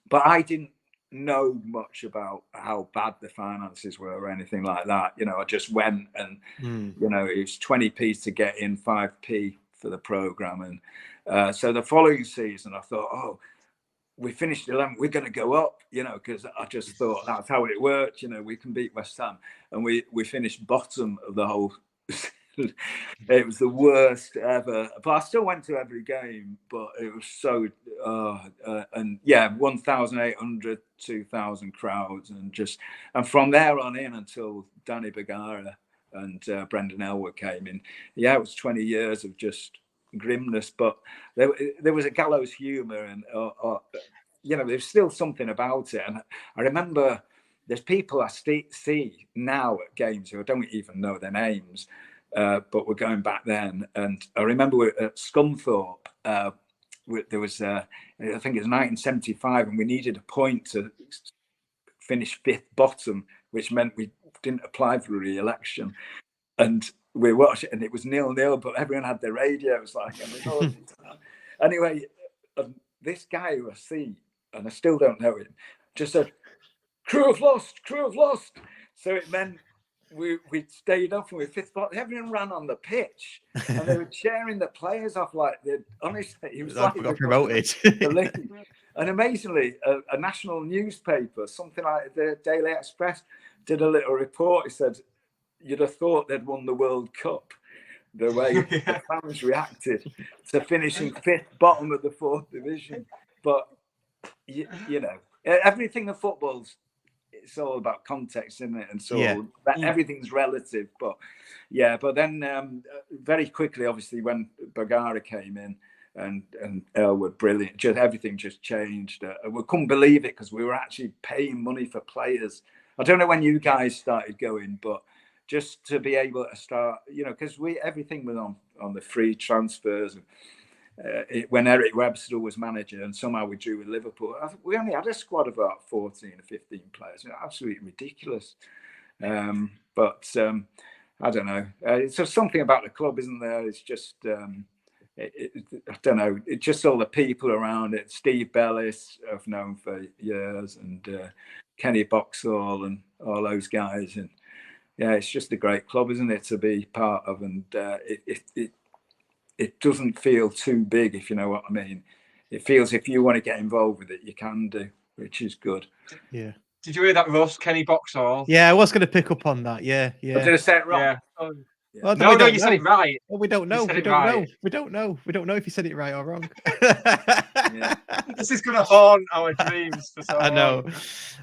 but I didn't know much about how bad the finances were or anything like that. I just went, and it was 20p to get in, 5p for the programme. And so the following season, I thought, we finished 11th. We're going to go up, because I just thought that's how it worked. We can beat West Ham, and we finished bottom of the whole. It was the worst ever, but I still went to every game. But it was so, and yeah, 1,800, 2,000 crowds, and from there on in until Danny Bergara and Brendan Elwood came in. Yeah, it was 20 years of just grimness, but there was a gallows humour, and there's still something about it. And I remember there's people I see now at games who I don't even know their names. But we're going back then, and I remember we're at Scunthorpe. There was, I think it was 1975, and we needed a point to finish 5th bottom, which meant we didn't apply for a re-election. And we watched it, and it was 0-0, but everyone had their radios like. Anyway, this guy who I see, and I still don't know him, just said, "Crew have lost, crew have lost." So it meant we stayed up and we 5th bottom. Everyone ran on the pitch, and they were cheering the players off like they. Honestly, it was like got promoted. The league. And amazingly, a national newspaper, something like the Daily Express, did a little report. He said, "You'd have thought they'd won the World Cup, the way the fans reacted to finishing 5th bottom of the 4th division." But everything in football's. It's all about context, isn't it? And so everything's relative. But then very quickly, obviously, when Bergara came in and Elwood, brilliant, everything just changed. We couldn't believe it because we were actually paying money for players. I don't know when you guys started going, but just to be able to start, because everything was on the free transfers. And, when Eric Webster was manager, and somehow we drew with Liverpool, we only had a squad of about 14 or 15 players. Absolutely ridiculous. But I don't know. It's just something about the club, isn't there? It's just, I don't know. It's just all the people around it. Steve Bellis, I've known for years, and Kenny Boxall and all those guys. And yeah, it's just a great club, isn't it, to be part of? And it doesn't feel too big, if you know what I mean. It feels if you want to get involved with it, you can do, which is good. Yeah. Did you hear that, Russ? Kenny Boxall? Yeah, I was going to pick up on that. Yeah. Did I say it wrong? Yeah. Well, No, you said it right. Well, we don't know. We don't know. We don't know. We don't know if you said it right or wrong. This is going to haunt our dreams for so I know. long.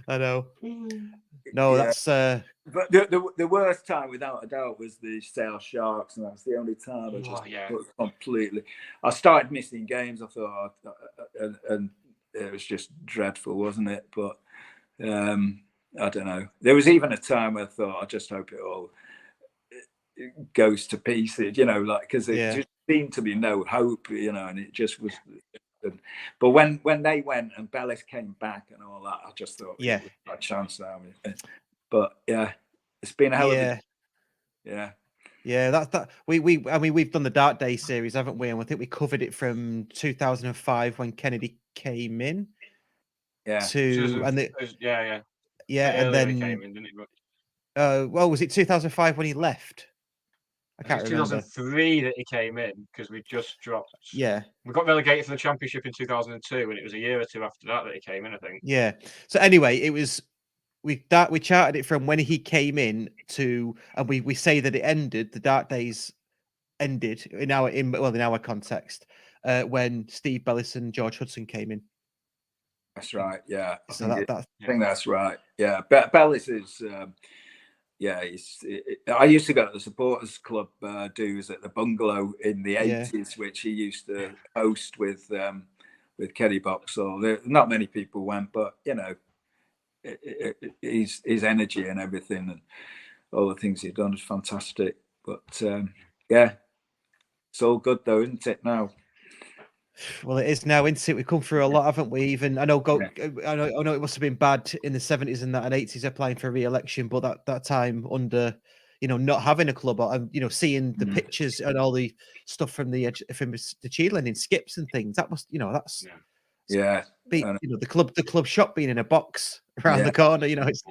I know. No, that's. But the worst time, without a doubt, was the Sale Sharks, and that's the only time I just completely. I started missing games. I thought, and it was just dreadful, wasn't it? But I don't know. There was even a time where I thought, I just hope it all goes to pieces, because it just seemed to be no hope, and it just was. But when they went and Bellis came back and all that, I just thought, it was a chance now. But yeah, it's been a hell of a that we've done the Dark Day series, haven't we? And I think we covered it from 2005 when Kennedy came in. And then came in, didn't it? well, was it 2005 when he left? I can't remember. 2003 that he came in because we just dropped. Yeah, we got relegated from the Championship in 2002, and it was a year or two after that he came in, I think. Yeah. So anyway, it was we charted it from when he came in to, and we say that it ended. The Dark Days ended in our context when Steve Bellis and George Hudson came in. That's right. Yeah. So I think that's right. Yeah. Bellis is. I used to go to the supporters club dues at the Bungalow in the 80s, which he used to host with Kenny Boxall. Not many people went, but his energy and everything and all the things he'd done is fantastic. But it's all good though, isn't it now? Well, it is now, isn't it? We've come through a lot, haven't we? Even I know it must have been bad in the 70s and 80s applying for re-election, but that time under not having a club, seeing the pictures and all the stuff from the Cheadle in skips and things, that must that's the club shop being in a box around the corner, it's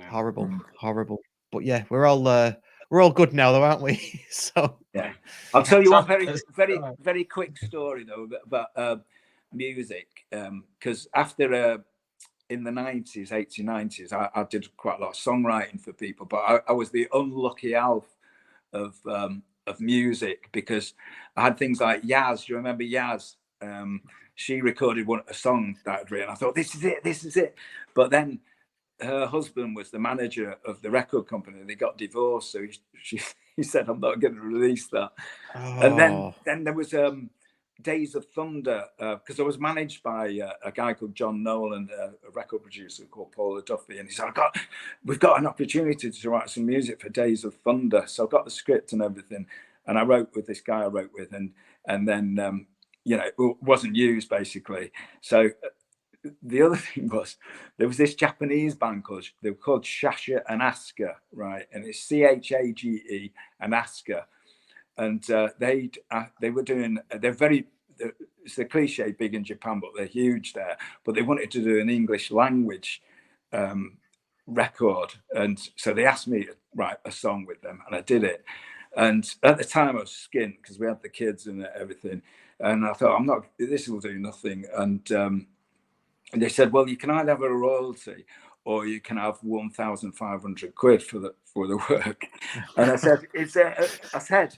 horrible. But yeah, we're all good now, though, aren't we? So I'll tell you one very, very, very quick story though about music because after in the 90s, 80s, 90s, I did quite a lot of songwriting for people, but I was the unlucky elf of music because I had things like Yaz. Do you remember Yaz? She recorded a song that I'd written. I thought, this is it. But then her husband was the manager of the record company. They got divorced, so he said, I'm not going to release that. Oh. And then there was Days of Thunder, because I was managed by a guy called John Nolan, a record producer called Paula Duffy, and he said, we've got an opportunity to write some music for Days of Thunder. So I got the script and everything, and I wrote with this guy I wrote with, and then it wasn't used basically. So the other thing was there was this Japanese band they were called Shasha and Asuka, right? And it's CHAGE and Asuka. And they were doing, it's the cliche big in Japan, but they're huge there. But they wanted to do an English language record. And so they asked me to write a song with them, and I did it. And at the time I was skint because we had the kids and everything. And I thought, this will do nothing. And they said, well, you can either have a royalty or you can have 1,500 quid for the work. And I said,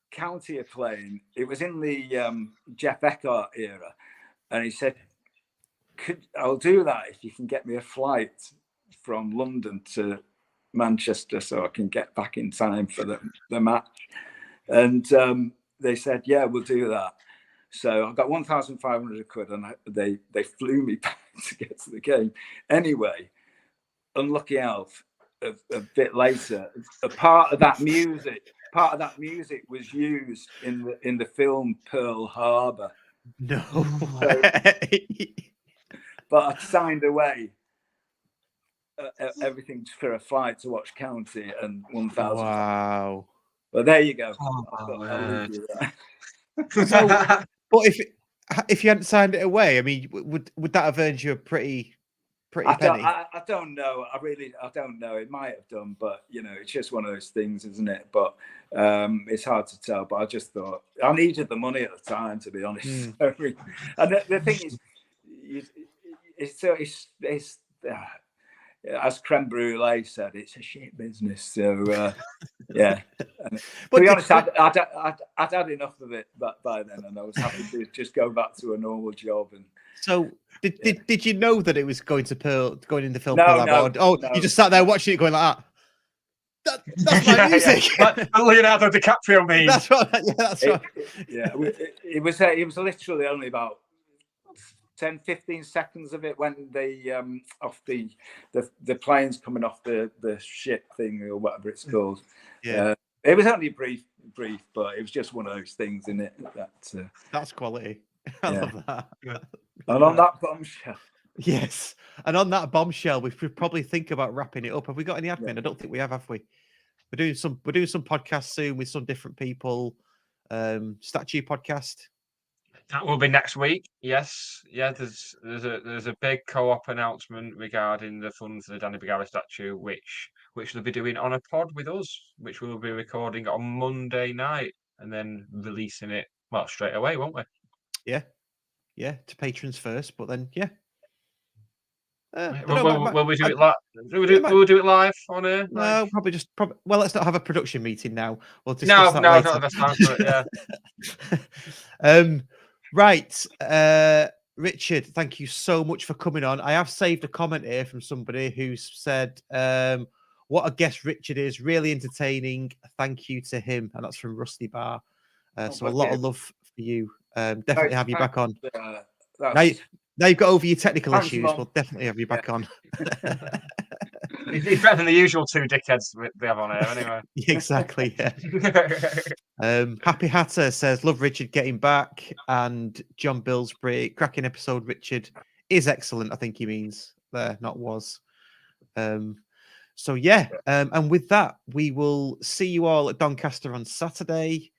County are playing. It was in the Jeff Eckhart era. And he said, I'll do that if you can get me a flight from London to Manchester so I can get back in time for the match. And they said, yeah, we'll do that. So I got 1,500 quid, and they flew me back to get to the game. Anyway, unlucky elf. A bit later, a part of that music was used in the film Pearl Harbor. No. But I signed away everything for a flight to watch County and 1,000. Wow. Well, there you go. But if you hadn't signed it away, I mean, would that have earned you a pretty penny? I don't know. I don't know. It might have done, but it's just one of those things, isn't it? But it's hard to tell. But I just thought I needed the money at the time, to be honest. And the thing is, it's as Creme Brulee said, it's a shit business. So yeah. But to be honest, I'd had enough of it by then, and I was happy to just go back to a normal job. And so, did you know that it was going in the film? No. You just sat there watching it, going like that. That's my music. Yeah. Leonardo DiCaprio mean. That's right. Yeah, that's right. It was literally only about 10-15 seconds of it when they off the planes coming off the ship thing or whatever it's called. Yeah. It was only brief, but it was just one of those things in it that's quality. I love that. Yeah. And on that bombshell. Yes. And on that bombshell, we should probably think about wrapping it up. Have we got any admin? I don't think we have we? We're doing some podcasts soon with some different people. Statue podcast. That will be next week. Yes. Yeah, there's a big co-op announcement regarding the funds for the Danny Bagara statue, which they'll be doing on a pod with us, which we'll be recording on Monday night and then releasing it straight away, won't we? Yeah, to patrons first, but then will we do it live? We'll do it live on air? No, probably. Well, let's not have a production meeting now. We'll discuss that later. Not the best time for it. Yeah. Right. Richard, thank you so much for coming on. I have saved a comment here from somebody who's said, "What a guest Richard is! Really entertaining. Thank you to him," and that's from Rusty Bar. So a lot of love for you. Definitely have you back on. Now you've got over your technical issues. We'll definitely have you back on. He's better than the usual two dickheads they have on air, anyway. Exactly. Yeah. Happy Hatter says, "Love Richard getting back," and John Billsbury, cracking episode. Richard is excellent. I think he means there, not was. So yeah. And with that, we will see you all at Doncaster on Saturday.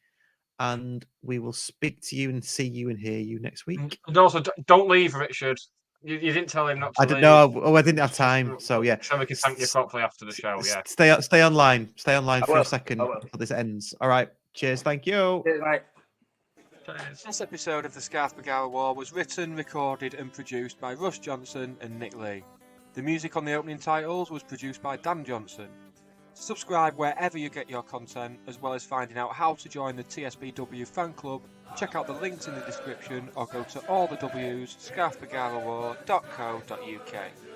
And we will speak to you and see you and hear you next week. And also, don't leave, Richard. You didn't tell him not to leave. I didn't know. I didn't have time. So yeah. So we can thank you properly after the show. Yeah. Stay online. Stay online for a second until this ends. All right. Cheers. Thank you. Cheers, mate. Cheers. This episode of the Scarf Bagara War was written, recorded and produced by Russ Johnson and Nick Lee. The music on the opening titles was produced by Dan Johnson. Subscribe wherever you get your content, as well as finding out how to join the TSBW fan club. Check out the links in the description or go to allthews scarfbagarawar.co.uk.